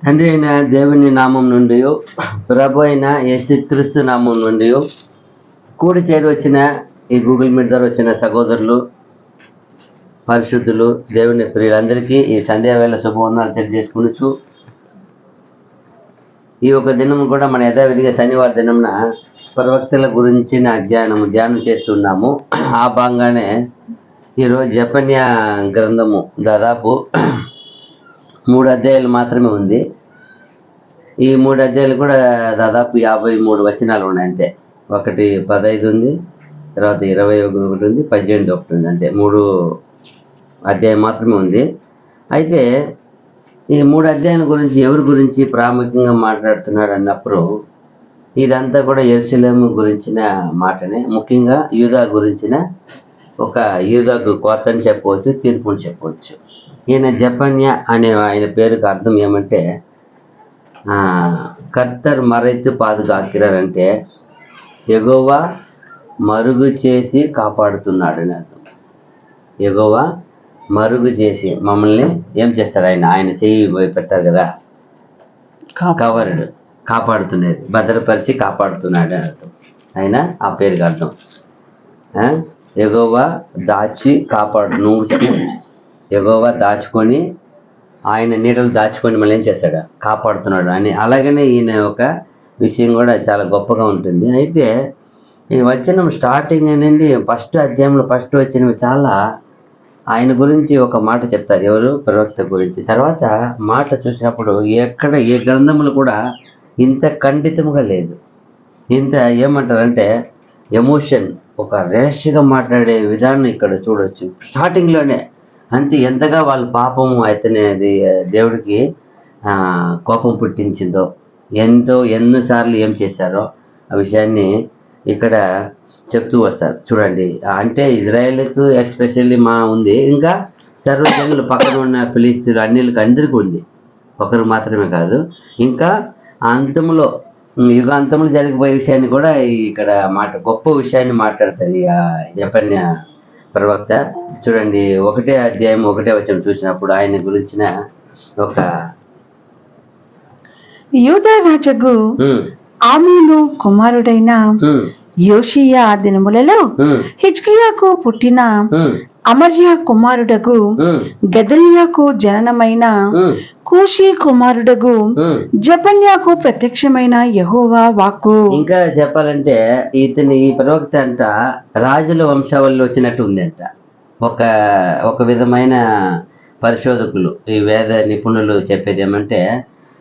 తండ్రి అయిన దేవుని నామం నుండి ప్రభు అయిన యేసుక్రీస్తు నామం నుండి కూడి చేరి వచ్చిన ఈ గూగుల్ మీట్ ద్వారా వచ్చిన సహోదరులు పరిశుద్ధులు దేవుని ప్రియులందరికీ ఈ సంధ్యావేళ శుభవందనాలు తెలియజేసుకునొచ్చు. ఈ ఒక దినం కూడా మన యథావిధిగా శనివారం దినంన ప్రవక్తల గురించిన ధ్యానం చేస్తున్నాము. ఆ భాగంగానే ఈరోజు జపన్యా గ్రంథము దాదాపు 3 అధ్యాయాలు మాత్రమే ఉంది. ఈ 3 అధ్యాయాలు కూడా దాదాపు 53 వచనాలు ఉన్నాయి. అంతే, ఒకటి 15 ఉంది, తర్వాత 21 ఉంది, 18 ఒకటి ఉంది. అంతే, 3 అధ్యాయం మాత్రమే ఉంది. అయితే ఈ 3 అధ్యాయాల గురించి ఎవరి గురించి ప్రాముఖ్యంగా మాట్లాడుతున్నాడు అన్నప్పుడు ఇదంతా కూడా యెరూషలేము గురించిన మాటనే. ముఖ్యంగా యూదా గురించిన ఒక యూదాకు కోత అని చెప్పవచ్చు, తీర్పు అని చెప్పవచ్చు. ఈయన జపన్య అనే ఆయన పేరుకి అర్థం ఏమంటే కర్తర్ మరైతు పాదుగాకిరార్ అంటే యెహోవా మరుగు చేసి కాపాడుతున్నాడు అని అర్థం. యెహోవా మరుగు చేసి మమ్మల్ని ఏం చేస్తారు, ఆయన చెయ్యి పెట్టారు కదా, కవర్డ్, కాపాడుతున్నది, భద్రపరిచి కాపాడుతున్నాడు అని అర్థం. ఆయన ఆ పేరుకి అర్థం. యెహోవా దాచి యెహోవా దాచుకొని, ఆయన నీడలు దాచుకొని మళ్ళీ ఏం చేస్తాడు, కాపాడుతున్నాడు అని. అలాగనే ఈయన ఒక విషయం కూడా చాలా గొప్పగా ఉంటుంది. అయితే ఈ వచనం స్టార్టింగ్ అనేది ఫస్ట్ అధ్యాయంలో ఫస్ట్ వచ్చినవి చాలా ఆయన గురించి ఒక మాట చెప్తారు, ఎవరు, ప్రవక్త గురించి. తర్వాత మాట చూసినప్పుడు ఎక్కడ ఏ గ్రంథములు కూడా ఇంత ఖండితముగా లేదు, ఇంత ఏమంటారంటే ఎమోషన్, ఒక రేషగా మాట్లాడే విధానం ఇక్కడ చూడొచ్చు స్టార్టింగ్లోనే. అంతే, ఎంతగా వాళ్ళ పాపము అయితేనేది దేవుడికి కోపం పుట్టించిందో, ఎన్నోసార్లు ఏం చేశారో ఆ విషయాన్ని ఇక్కడ చెప్తూ వస్తారు. చూడండి, అంటే ఇజ్రాయేల్కు ఎస్పెషల్లీ ఉంది, ఇంకా సర్వజనులు పక్కన ఉన్న ఫిలిస్తీన్లు అందరికీ ఉంది, ఒకరు మాత్రమే కాదు. ఇంకా అంతములో యుగాంతంలో జరిగిపోయే విషయాన్ని కూడా ఇక్కడ గొప్ప విషయాన్ని మాట్లాడతారు జపన్య ప్రవక్త. చూడండి, 1వ అధ్యాయం 1వ వచనం చూసినప్పుడు ఆయన గురించిన ఒక యూదా రాజుకు ఆమోను కుమారుడైన యోషియా దినములలో హిజ్కియాకు పుట్టిన అమర్యా కుమారుడగు గెదల్యాకు జననమైన కూషి కుమారుడగు జపన్యాకు ప్రత్యక్షమైన యెహోవా వాక్కు. ఇంకా చెప్పాలంటే ఈ ప్రవక్త అంట రాజుల వంశావళిలో వచ్చినట్టు ఉంది అంట. ఒక విధమైన పరిశోధకులు, ఈ వేద నిపుణులు చెప్పేది ఏమంటే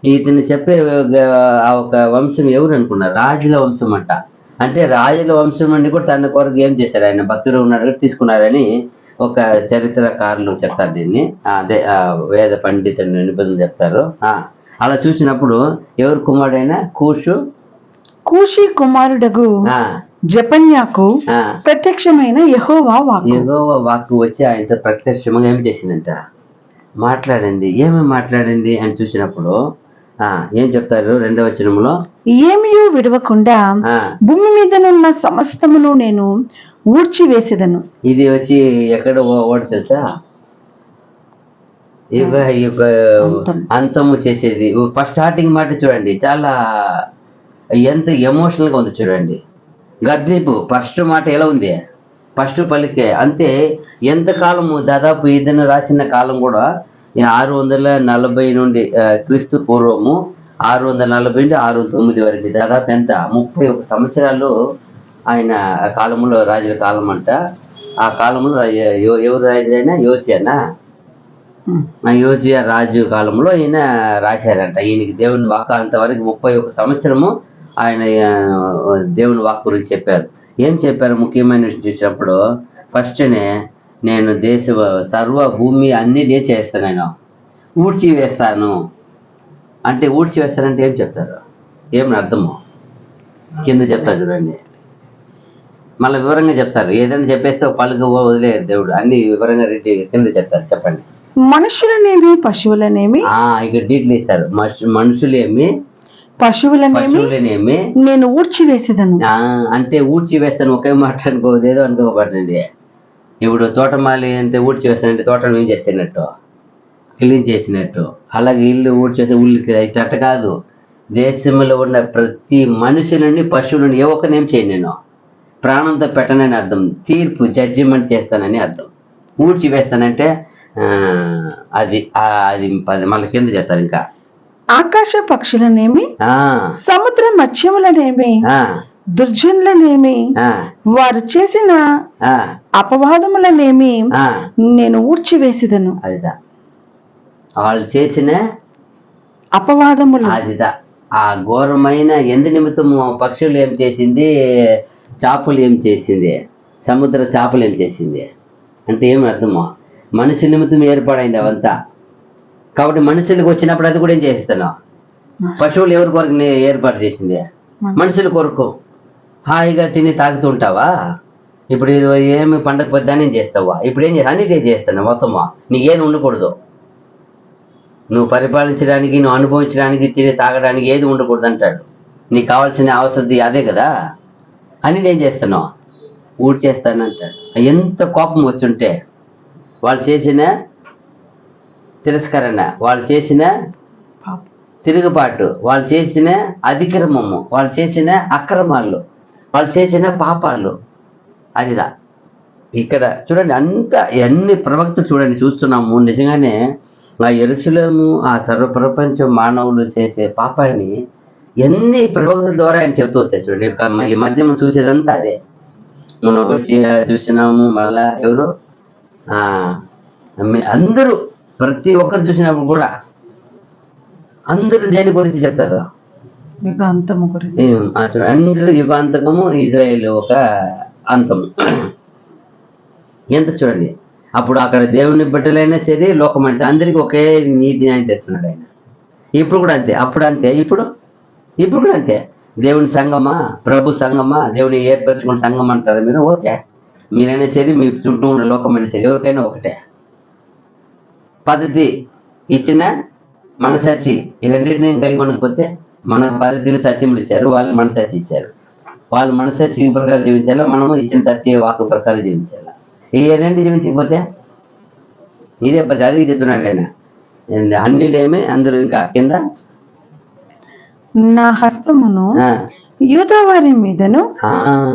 ఇతను చెప్పే ఆ ఒక వంశం ఎవరు అనుకున్నారు, రాజుల వంశం అంట. అంటే రాజుల వంశం నుండి కూడా తన కొరకు ఏం చేశారు, ఆయన భక్తుడు ఉన్నాడు తీసుకున్నారని ఒక చరిత్రకారులు చెప్తారు దీన్ని. అదే వేద పండితులు నిపుణులు చెప్తారు. అలా చూసినప్పుడు ఎవరు కుమారుడైన కూషి కుమారుడగు జపన్యాకు ప్రత్యక్షమైన యెహోవా వాక్కు వచ్చి ఆయనతో ప్రత్యక్షంగా ఏం చేసిందంట, మాట్లాడింది. ఏమేమి మాట్లాడింది అని చూసినప్పుడు ఏం చెప్తారు 2వ వచనంలో, ఏమీ విడవకుండా భూమి మీదనున్న సమస్తమును నేను ఊడ్చివేసేదను. ఇది వచ్చి ఎక్కడ ఓడి తెలుసా, ఈ యొక్క అంతము చేసేది. ఫస్ట్ స్టార్టింగ్ మాట చూడండి, చాలా ఎంత ఎమోషనల్ గా ఉంది. చూడండి, గద్దింపు ఫస్ట్ మాట ఎలా ఉంది, ఫస్ట్ పలికే అంతే. ఎంతకాలము, దాదాపు ఈదను రాసిన కాలం కూడా 640 నుండి క్రీస్తు పూర్వము 640 నుండి 609 వరకు, దాదాపు ఎంత 31 సంవత్సరాలు ఆయన కాలంలో, రాజుల కాలం అంట. ఆ కాలంలో ఎవరు రాజు అయినా యోసియా రాజు కాలంలో ఈయన రాశారంట. ఈయనకి దేవుని వాక్ అంతవరకు 31 సంవత్సరము ఆయన దేవుని వాక్ గురించి చెప్పారు. ఏం చెప్పారు ముఖ్యమైన విషయం చూసినప్పుడు, ఫస్ట్నే నేను సర్వ భూమి అన్ని చేస్తాను, నేను ఊడ్చివేస్తాను అంటే, ఊడ్చివేస్తానంటే ఏం చెప్తారు, ఏమని అర్థము కింద చెప్తారు. చూడండి, మళ్ళీ వివరంగా చెప్తారు. ఏదైనా చెప్పేస్తే ఒక పలుకు వదిలేరు దేవుడు, అన్ని వివరంగా రెడ్డి కింద చెప్తారు. చెప్పండి, మనుషులనేమి పశువులనేమి, ఇక డీటెయిల్ ఇస్తారు. మనుషులేమి పశువులనేమి నేను ఊడ్చివేసేదను అంటే ఊడ్చివేస్తాను ఒకే మాట అనుకోదు, ఏదో అనుకోబట్టండి. ఇప్పుడు తోటమాలి అంటే ఊడ్చివేస్తానంటే తోటను ఏం చేస్తున్నట్టు, క్లీన్ చేసినట్టు, అలాగే ఇల్లు ఊడ్చేసి ఉల్లి అట్ట కాదు. దేశంలో ఉన్న ప్రతి మనుషులని పశువులను ఏ ఒక్కనేం చేయను నేను, ప్రాణంతో పెట్టనని అర్థం. తీర్పు జడ్జిమెంట్ చేస్తానని అర్థం. ఊడ్చి వేస్తానంటే అది అది మళ్ళీ కింద చేస్తారు. ఇంకా ఆకాశ పక్షులనేమి, సముద్ర మత్స్యములనేమి, దుర్జనులనేమి, వారు చేసిన అపవాదములనేమి నేను ఊడ్చివేసేదను. అదిదా వాళ్ళు చేసిన అపవాదములు. అదిదా ఆ ఘోరమైన ఎందు నిమిత్తము పక్షులు ఏం చేసింది, చేపలు ఏం చేసింది, సముద్ర చేపలు ఏం చేసింది అంటే ఏమి అర్థమో, మనిషి నిమిత్తం ఏర్పాడైంది అవంతా. కాబట్టి మనుషులకు వచ్చినప్పుడు అది కూడా ఏం చేస్తాను. పశువులు ఎవరి కొరకు ఏర్పాటు చేసింది, మనుషుల కొరకు. హాయిగా తిని తాగుతుంటావా, ఇప్పుడు ఇది ఏమి పండగ పొద్దునే చేస్తావా, ఇప్పుడు ఏం చేస్తా అన్నిటి చేస్తాను మొత్తమా. నీకేది ఉండకూడదు, నువ్వు పరిపాలించడానికి, నువ్వు అనుభవించడానికి, తిని తాగడానికి ఏది ఉండకూడదు అంటాడు. నీకు కావాల్సిన అవసరం అదే కదా. అన్నిటి ఏం చేస్తున్నావు, ఊడ్చేస్తానంటాడు. ఎంత కోపం వచ్చుంటే వాళ్ళు చేసిన తిరస్కరణ, వాళ్ళు చేసిన తిరుగుబాటు, వాళ్ళు చేసిన అతిక్రమము, వాళ్ళు చేసిన అక్రమాలు, వాళ్ళు చేసిన పాపాలు. అదిదా ఇక్కడ చూడండి. అంత ఎన్ని ప్రవక్త చూడండి చూస్తున్నాము. నిజంగానే ఆ యెరూషలేము, ఆ సర్వప్రపంచం మానవులు చేసే పాపాన్ని ఎన్ని ప్రవక్తల ద్వారా ఆయన చెబుతూ వచ్చారు చూడండి. ఈ మధ్య మనం చూసేదంతా అదే. మనం చూసినాము. మళ్ళా ఎవరు అందరూ ప్రతి ఒక్కరు చూసినప్పుడు కూడా అందరూ దేని గురించి చెప్తారు, యుగాంతము గురించి. అందరూ యుగాంతకము, ఇజ్రాయేల్ ఒక అంతము. ఎంత చూడండి. అప్పుడు అక్కడ దేవుని బిడ్డలైనా సరే, లోక మనిషి అందరికీ ఒకే నీతి న్యాయం తెస్తున్నాడు ఆయన. ఇప్పుడు కూడా అంతే, అప్పుడు అంతే, ఇప్పుడు కూడా అంతే. దేవుని సంఘమా, ప్రభు సంఘమా, దేవుని ఏర్పరచుకున్న సంఘం అంటారు మీరు. ఓకే, మీరైనా సరే, మీ చుట్టూ ఉన్న లోకమైనా సరే, ఎవరికైనా ఒకటే పద్ధతి ఇచ్చిన మనసాచి. ఈ రెండింటిని కలిగి ఉండకపోతే, మన పద్ధతిని సత్యములు ఇచ్చారు, వాళ్ళు మనసాచి ఇచ్చారు. వాళ్ళు మనసాచి ప్రకారం జీవించాలా, మనము ఇచ్చిన సత్య వాక్కు ప్రకారం జీవించాలా. ఈ రెండు జీవించకపోతే ఇదే చదివి చెప్తున్నాడు ఆయన. అన్నిలేమి అందరూ ఇంకా కింద నా హస్తమును యూదా వారి మీదను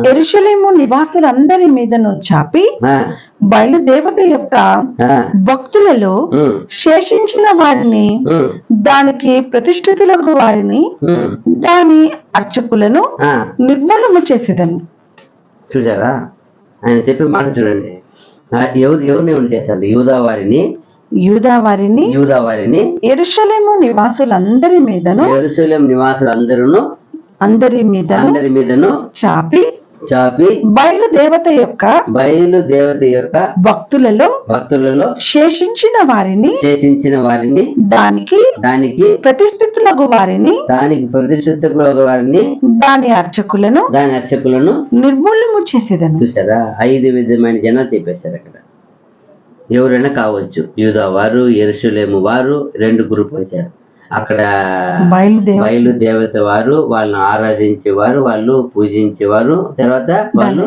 యెరూషలేము నివాసులందరి మీదను చాపి బయలుదేవత యొక్క భక్తులలో శేషించిన వారిని, దానికి ప్రతిష్ఠితులకు వారిని, దాని అర్చకులను నిర్మూలము చేసేదను. చూసారా ఆయన చెప్పే మాట చూడండి. ఎవరిని చేశారు, యూదా వారిని యెరూషలేము నివాసులందరి మీదను, అందరి మీదను చాపి బయలుదేవత యొక్క భక్తులలో శేషించిన వారిని, దానికి ప్రతిష్ఠితులకు వారిని, దాని అర్చకులను నిర్మూలము చేసేదను. చూసారా 5 విధమైన జనాలు చెప్పేశారు అక్కడ. ఎవరైనా కావచ్చు, యూదా వారు, యెరూషలేము వారు 2 గ్రూప్ వచ్చారు. అక్కడ బయలుదేవత వారు, వాళ్ళని ఆరాధించేవారు, వాళ్ళు పూజించేవారు, తర్వాత వాళ్ళు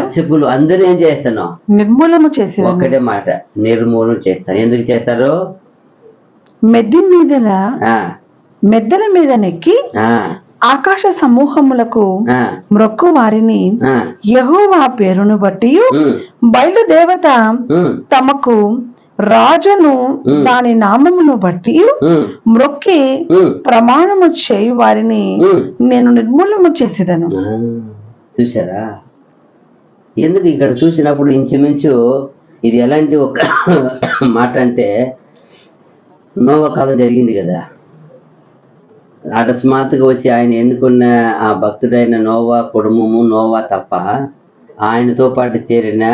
అర్చకులు అందరూ ఏం చేస్తాను, నిర్మూలన చేసి. ఒకటే మాట, నిర్మూలన చేస్తారు. ఎందుకు చేస్తారు, మెద్దల మీద నెక్కి ఆకాశ సమూహములకు మ్రొక్కు వారిని యెహోవా పేరును బట్టి బయలుదేవత తమకు రాజును దాని నామమును బట్టి మ్రొక్కి ప్రమాణము చేయు వారిని నేను నిర్మూలము చేసేదను. చూసారా, ఎందుకు ఇక్కడ చూసినప్పుడు ఇంచుమించు ఇది ఎలాంటి ఒక మాట అంటే, నోవా కాలం జరిగింది కదా. అకస్మాత్తుగా వచ్చి ఆయన ఎన్నుకున్న ఆ భక్తుడైన నోవా కుటుంబము, నోవా తప్ప ఆయనతో పాటు చేరిన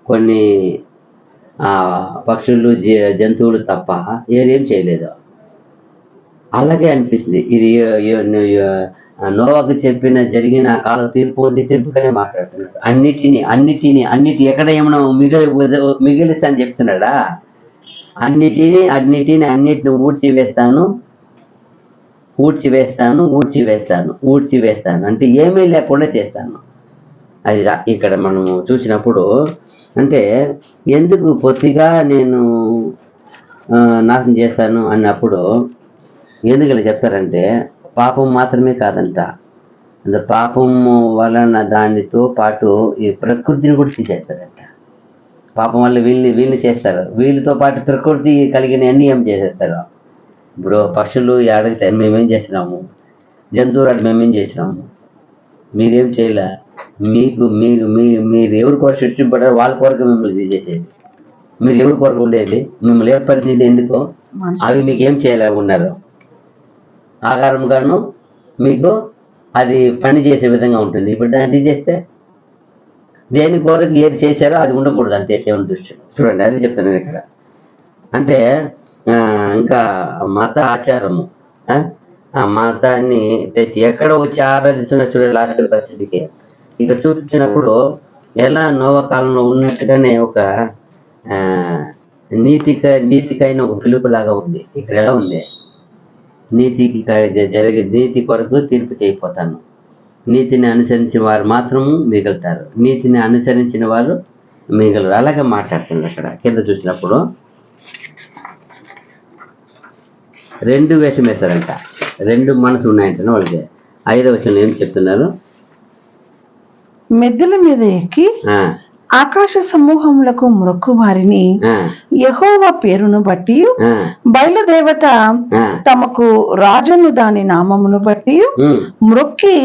కొన్ని పక్షులు, జంతువులు తప్ప ఏం చేయలేదు. అలాగే అనిపిస్తుంది. ఇది నోవాకు జరిగిన కాల తీర్పుగానే మాట్లాడుతున్నాడు. అన్నిటిని ఎక్కడ ఏమైనా మిగిలిస్తా అని చెప్తున్నాడా? అన్నిటిని ఊడ్చివేస్తాను అంటే ఏమీ లేకుండా చేస్తాను. అది ఇక్కడ మనము చూసినప్పుడు, అంటే ఎందుకు పొత్తిగా నేను నాశనం చేస్తాను అన్నప్పుడు ఎందుకు ఇలా చెప్తారంటే పాపం మాత్రమే కాదంట, అంటే పాపం వలన దానితో పాటు ఈ ప్రకృతిని కూడా తీసేస్తారంట. పాపం వల్ల వీళ్ళని చేస్తారు, వీళ్ళతో పాటు ప్రకృతి కలిగిన అన్ని ఏం చేసేస్తారు. ఇప్పుడు పక్షులు అడిగితే మేమేం చేసినాము, జంతువులు మేమేం చేసినాము, మీరేం చేయలే, మీకు మీకు మీరు ఎవరి కొరకు సృష్టింపడారు వాళ్ళ కొరకు మిమ్మల్ని తీసేసేది, మీరు ఎవరి కొరకు ఉండేది, మిమ్మల్ని ఏర్పరిచింది ఎందుకో, అవి మీకు ఏం చేయలేకున్నారు, ఆహారం గాను మీకు అది పని చేసే విధంగా ఉంటుంది. ఇప్పుడు దాన్ని తీసేస్తే దేని కొరకు ఏది చేశారో అది ఉండకూడదు అంతే దేవుని దృష్టిలో. చూడండి అదే చెప్తున్నాను ఇక్కడ. అంటే ఇంకా మత ఆచారము, ఆ మతాన్ని తెచ్చి ఎక్కడ వచ్చి ఆరాధిస్తున్నారు చూడండి. లాస్ట్ పరిస్థితికి ఇక్కడ చూపించినప్పుడు ఎలా నోవా కాలంలో ఉన్నట్టుగానే ఒక నీతికైన ఒక పిలుపులాగా ఉంది. ఇక్కడ ఎలా ఉంది, నీతికి జరిగే నీతి కొరకు తీర్పు చేయకపోతాను, నీతిని అనుసరించిన వారు మాత్రము మిగులుతారు, నీతిని అనుసరించిన వారు మిగలరు. అలాగే మాట్లాడుతుంది అక్కడ కింద చూసినప్పుడు. 2 వేషం వేస్తారంట, 2 మనసు ఉన్నాయంట వాళ్ళకి. 5వ వచనంలో ఏం చెప్తున్నారు, మెద్దల మీద ఎక్కి ఆకాశ సమూహములకు మ్రొక్కు వారిని యెహోవా పేరును బట్టి బయలుదేవత తమకు రాజును దాని నామమును బట్టి మ్రొక్కి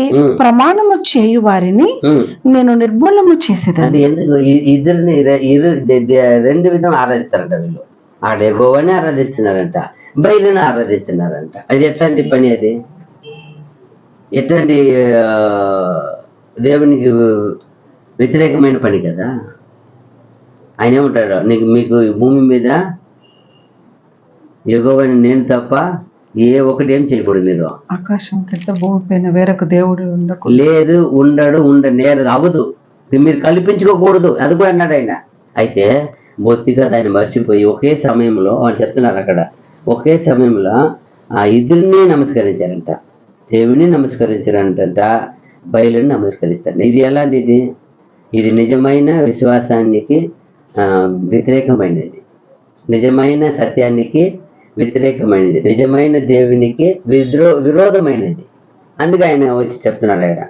ప్రమాణము చేయు వారిని నేను నిర్మూలము చేసేదాన్ని. ఎందుకు ఇద్దరిని 2 విధం ఆరాధిస్తారంట వీళ్ళు. ఆడ యెహోవాని ఆరాధిస్తున్నారంట, బయలుని ఆరాధిస్తున్నారంట. అది ఎట్లాంటి పని, అది ఎట్లాంటి దేవునికి వ్యతిరేకమైన పని కదా. ఆయన ఏమంటాడు, మీకు భూమి మీద యెహోవాని నేను తప్ప ఏ ఒకటి ఏం చేయకూడదు, మీరు ఆకాశం కింద భూమి పైన వేరొక దేవుడు లేదు, ఉండనేరు, అవదు, మీరు కల్పించుకోకూడదు, అది కూడా అన్నాడు ఆయన. అయితే బొత్తిగా దాన్ని మర్చిపోయి ఒకే సమయంలో వాళ్ళు చెప్తున్నారు అక్కడ, ఒకే సమయంలో ఆ ఇద్దరిని నమస్కరించారంట, దేవుని నమస్కరించారంట, బయలుని నమస్కరిస్తారు. ఇది ఎలాంటిది, ఇది నిజమైన విశ్వాసానికి వ్యతిరేకమైనది, నిజమైన సత్యానికి వ్యతిరేకమైనది, నిజమైన దేవునికి విరోధమైనది. అందుకే ఆయన వచ్చి చెప్తున్నాడు ఆయన.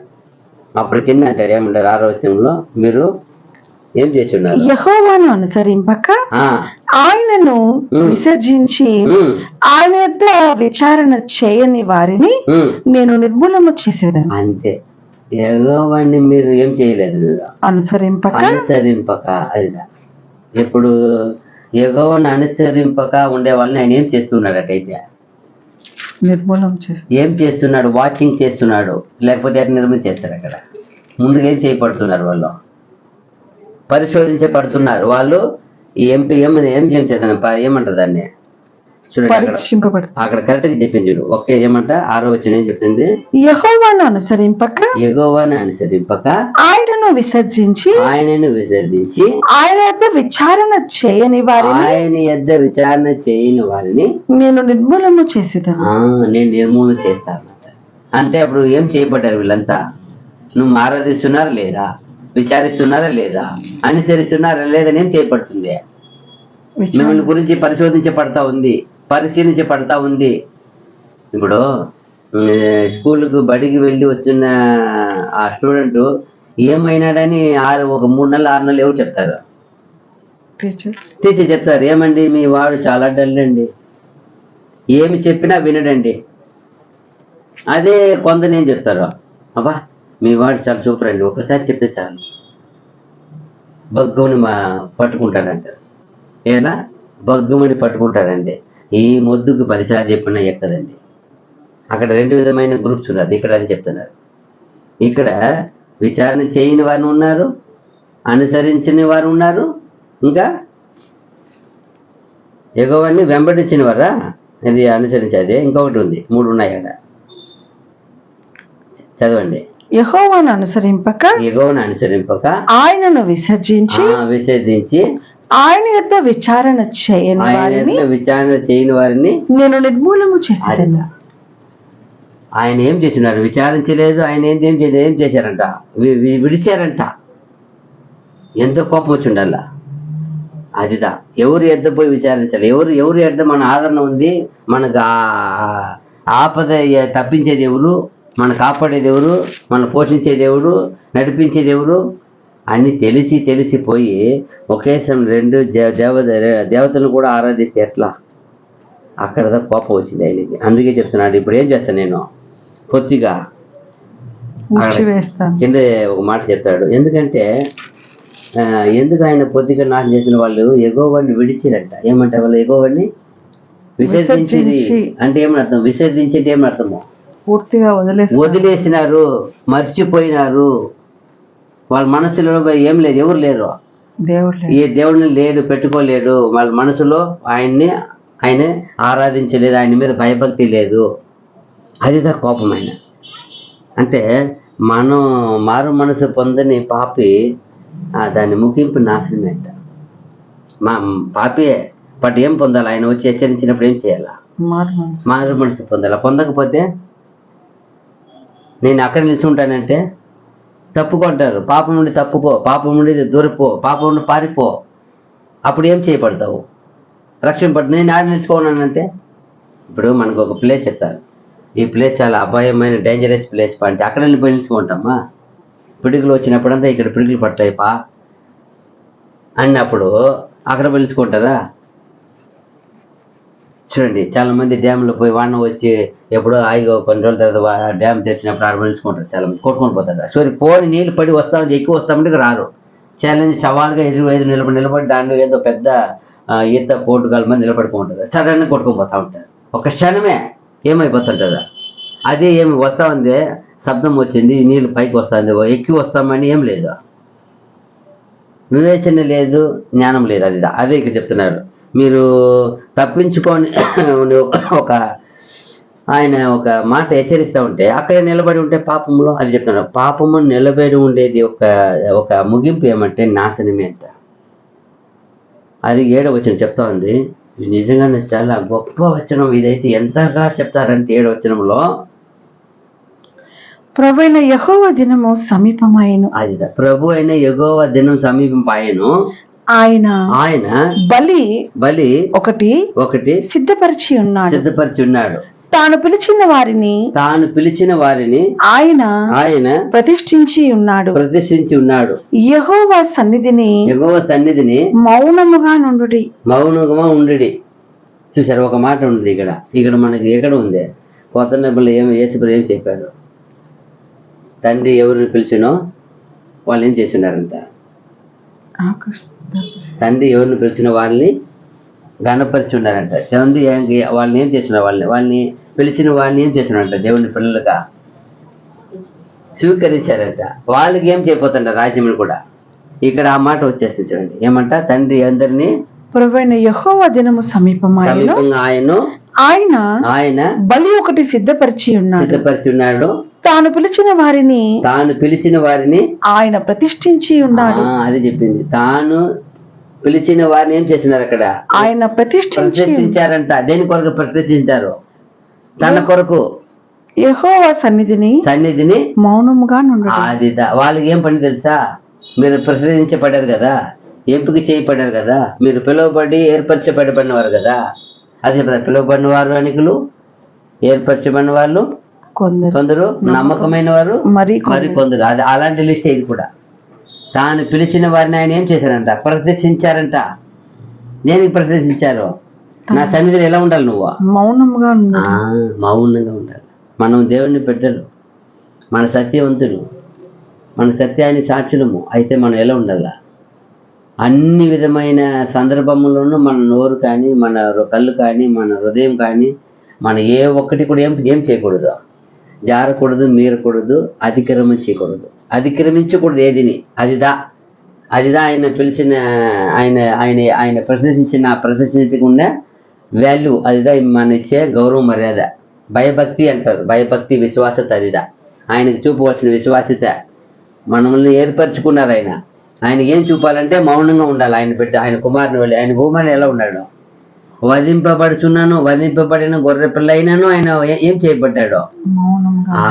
అప్పుడు కింద అంటారు, ఏమంటారు 6వ వచనంలో, మీరు ఏం చేసి ఉన్నారు, యెహోవాను అనుసరింపక ఆయనను విసర్జించి ఆయన యొక్క విచారణ చేయని వారిని నేను నిర్మూలన చేసేదాన్ని. అంతే, యెహోవాని మీరు ఏం చేయలేదు, మీరు అనుసరింపక. అది ఇప్పుడు యెహోవాని అనుసరింపక ఉండే వాళ్ళని ఆయన ఏం చేస్తున్నాడు, అటైతే నిర్మూలన చేస్తాడు. ఏం చేస్తున్నాడు, వాచింగ్ చేస్తున్నాడు, లేకపోతే ఎట్లా నిర్మూలన చేస్తారు. అక్కడ ముందుగా ఏం చేయబడుతున్నారు, వాళ్ళు పరిశోధించబడుతున్నారు. వాళ్ళు ఏం చేస్తారు, ఏమంటారు దాన్ని చూడండి. అక్కడ కరెక్ట్ గా చెప్పింది చూడు. ఒకే ఏమంట 6వ వచనం ఏం చెప్పింది, యెహోవాను అనుసరింపక ఆయనను విసర్జించి ఆయన యొద్ద విచారణ చేయని వారిని నేను నిర్మూలన చేసేదాన్ని. నేను నిర్మూలన చేస్తాను. అంటే అప్పుడు ఏం చేయబడ్డారు వీళ్ళంతా, నువ్వు ఆరాధిస్తున్నారా లేదా, విచారిస్తున్నారా లేదా, అనుసరిస్తున్నారా లేదని ఏం చేయబడుతుంది, మిమ్మల్ని గురించి పరిశీలించబడతా ఉంది. ఇప్పుడు స్కూల్కు బడికి వెళ్ళి వస్తున్న ఆ స్టూడెంట్ ఏమైనాడని 3 నెలలు 6 నెలలు ఎవరు చెప్తారు, టీచర్ చెప్తారు. ఏమండి మీ వాడు చాలా డల్ అండి, ఏమి చెప్పినా వినడండి. అదే కొందరు ఏం చెప్తారు, అబ్బా మీ వాడు చాలా సూపర్ అండి, ఒకసారి చెప్తే చాలు బగ్గుని పట్టుకుంటాడంటారు. ఏనా బగ్గుమని పట్టుకుంటాడండి, ఈ మొద్దుకు 10 సార్లు చెప్పినా ఎక్కదండి. అక్కడ 2 విధమైన గ్రూప్స్ ఉన్నారు. ఇక్కడ అది చెప్తున్నారు. ఇక్కడ విచారణ చేయని వారు ఉన్నారు, అనుసరించిన వారు ఉన్నారు, ఇంకా యెహోవాని వెంబడించిన వారా, అది అనుసరించేది ఇంకొకటి ఉంది. 3 ఉన్నాయి అక్కడ, చదవండి. యెహోవాను అనుసరింపక ఆయనను విసర్జించి ఆయన యొక్క విచారణ చేయని వారిని నేను నిర్మూలన చేసేదాన్ని. ఆయన ఏం చేస్తున్నారు, విచారించలేదు. ఆయన ఏం చేశారంట, విడిచారంట. ఎంతో కోపం వచ్చి ఉండాల. అదిదా ఎవరు ఎద్ద పోయి విచారించాలి, ఎవరు ఎద్ద మన ఆదరణ ఉంది, మనకు ఆపద తప్పించేది ఎవరు, మన కాపాడేది ఎవరు, మన పోషించేది ఎవరు, నడిపించేది ఎవరు అని తెలిసిపోయి ఒకేసారి రెండు దేవతలను కూడా ఆరాధిస్తే ఎట్లా? అక్కడ కోపం వచ్చింది ఆయనకి. అందుకే చెప్తున్నాడు, ఇప్పుడు ఏం చేస్తాను నేను, కొద్దిగా కింద ఒక మాట చెప్తాడు. ఎందుకంటే ఎందుకు ఆయన పొద్దుగా నాశనం చేసిన వాళ్ళు యెహోవాని విడిచిరంట. ఏమంటే వాళ్ళు యెహోవాని విసర్జించి అంటే ఏమర్థం? విసర్జించేది ఏమర్థము? పూర్తిగా వదిలేసినారు, మర్చిపోయినారు. వాళ్ళ మనసులో ఏం లేదు, ఎవరు లేరు, ఏ దేవుడిని లేడు, పెట్టుకోలేడు. వాళ్ళ మనసులో ఆయనే ఆరాధించలేదు, ఆయన మీద భయభక్తి లేదు. అదిదా కోపం. ఆయన అంటే మనం మారు మనసు పొందని పాపి దాని ముగింపు నాశనమే అంట. మా పాపియే, బట్ ఏం పొందాలి? ఆయన వచ్చి హెచ్చరించినప్పుడు ఏం చేయాలా? మారు మనసు పొందాలా. పొందకపోతే నేను అక్కడ నిల్చుంటానంటే తప్పుకుంటారు. పాపం నుండి తప్పుకో, పాపం నుండి దూరిపో, పాపం నుండి పారిపో. అప్పుడు ఏం చేయబడతావు? రక్షణ పడుతుంది. నేను ఆడ నిలుచుకోనంటే ఇప్పుడు మనకు ఒక ప్లేస్ చెప్తారు, ఈ ప్లేస్ చాలా అపాయమైన డేంజరస్ ప్లేస్ అంటే అక్కడ వెళ్ళిపోయి నిలుచుకుంటామా? పిడుగులు వచ్చినప్పుడంతా ఇక్కడ పిడుగులు పడతాయి అన్నప్పుడు అక్కడ పిలుచుకుంటారా? చూడండి, చాలా మంది డ్యామ్లో పోయి వాన వచ్చి ఎప్పుడో హాయిగా కొన్ని రోజుల తర్వాత డ్యామ్ తెచ్చినప్పుడు ఆడ పిలుచుకుంటారు. చాలా మంది కొట్టుకొని పోతారు. సో పోని నీళ్ళు పడి వస్తామంటే ఎక్కువ వస్తామంటే రారు. ఛాలెంజ్ సవాల్గా ఎదురు నిలబడి దాంట్లో ఏదో పెద్ద ఈత కోటుగాల మంది నిలబడుకుంటారు. సడన్గా కొట్టుకొని పోతా ఉంటారు. ఒక క్షణమే ఏమైపోతుంటారా? అదే ఏమి వస్తా ఉంది, శబ్దం వచ్చింది, నీళ్ళు పైకి వస్తుంది, ఎక్కి వస్తామని ఏం లేదు, వివేచన లేదు, జ్ఞానం లేదు. అదే ఇక్కడ చెప్తున్నారు. మీరు తప్పించుకొని ఆయన ఒక మాట హెచ్చరిస్తూ ఉంటే అక్కడ నిలబడి ఉంటే పాపంలో, అది చెప్తున్నారు, పాపము నిలబడి ఉండేది ఒక ముగింపు ఏమంటే నాశనమే అంట. అది 7వ వచనం చెప్తా ఉంది. నిజంగానే చాలా గొప్ప వచనం ఇదైతే. ఎంతగా చెప్తారంటే 7వ వచనంలో, ప్రభు అయిన యెహోవా దినము సమీపమాయెను. అది ప్రభు అయిన యెహోవా దినం సమీపమాయెను. ఆయన బలి ఒకటి సిద్ధపరిచి ఉన్నాడు. తాను పిలిచిన వారిని ఆయన ప్రతిష్ఠించి ఉన్నాడు. యెహోవా సన్నిధిని మౌనముగా నుండుడి. చూసారు, ఒక మాట ఉంది ఇక్కడ మనకి ఎక్కడ ఉంది? కొత్త నిబంధనలో యేసు ఏం చెప్పాడు? తండ్రి ఎవరిని పిలిచినో వాళ్ళు ఏం చేసి ఉన్నారంట? తండ్రి ఎవరిని పిలిచిన వాళ్ళని గణపరిచి ఉన్నారంట. తండ్రి వాళ్ళని ఏం చేస్తున్నారు? వాళ్ళని పిలిచిన వాళ్ళని ఏం చేస్తున్నారంట? దేవుని పిల్లలుగా స్వీకరించారంట. వాళ్ళకి ఏం చేయబోతుంట? రాజ్యములు కూడా. ఇక్కడ ఆ మాట వచ్చేస్తుంది చూడండి, ఏమంట? తండ్రి అందరినీ ప్రభువైన యెహోవా దినము సమీపమాయెను. ఆయన బలి ఒకటి సిద్ధపరిచి ఉన్నాడు. తాను పిలిచిన వారిని ఆయన ప్రతిష్ఠించి ఉన్నాడు. అది చెప్పింది. తాను పిలిచిన వారిని ఏం చేసినారు? అక్కడ ఆయన ప్రతిష్ఠించారంట. దేని కొరకు ప్రతిష్ఠించారు? తన కొరకు యెహోవా సన్నిధిని మౌనముగా నుండుడి. అది వాళ్ళకి ఏం పని తెలుసా? మీరు ప్రతిష్ఠించబడ్డారు కదా, ఎంపిక చేయబడ్డారు కదా, మీరు పిలువబడి ఏర్పరచబడిన వారు కదా. అది చెప్తారు, పిలువబడిన వారు అనేకులు, ఏర్పరచబడిన వాళ్ళు కొందరు, నమ్మకమైన వారు మరి కొందరు. అది అలాంటి లిస్ట్. ఇది కూడా తాను పిలిచిన వారిని ఆయన ఏం చేశారంట? ప్రదర్శించారంట. దేనికి ప్రదర్శించారు? నా సన్నిధిలో ఎలా ఉండాలి? నువ్వు మౌనంగా ఉండాలి. మనం దేవుని బిడ్డలు, మన సత్యవంతులు, మన సత్యాన్ని సాక్షులము అయితే మనం ఎలా ఉండాలా? అన్ని విధమైన సందర్భంలోనూ మన నోరు కానీ, మన కళ్ళు కానీ, మన హృదయం కానీ, మన ఏ ఒక్కటి కూడా ఏం చేయకూడదు, జారకూడదు, మీరకూడదు, అతిక్రమించకూడదు ఏదిని. అదిదా ఆయన పిలిచిన ఆయన ప్రదర్శించకుండా వాల్యూ. అదిదా మన ఇచ్చే గౌరవ మర్యాద. భయభక్తి అంటారు, భయభక్తి విశ్వాసత. అదిదా ఆయనకు చూపవలసిన విశ్వాసత. మనల్ని ఏర్పరచుకున్నారు ఆయనకి ఏం చూపాలంటే మౌనంగా ఉండాలి. ఆయన కుమారుని ఎలా ఉన్నాడు? వధింపబడిన గొర్రె పిల్ల అయినాను ఆయన ఏం చేయబడ్డాడో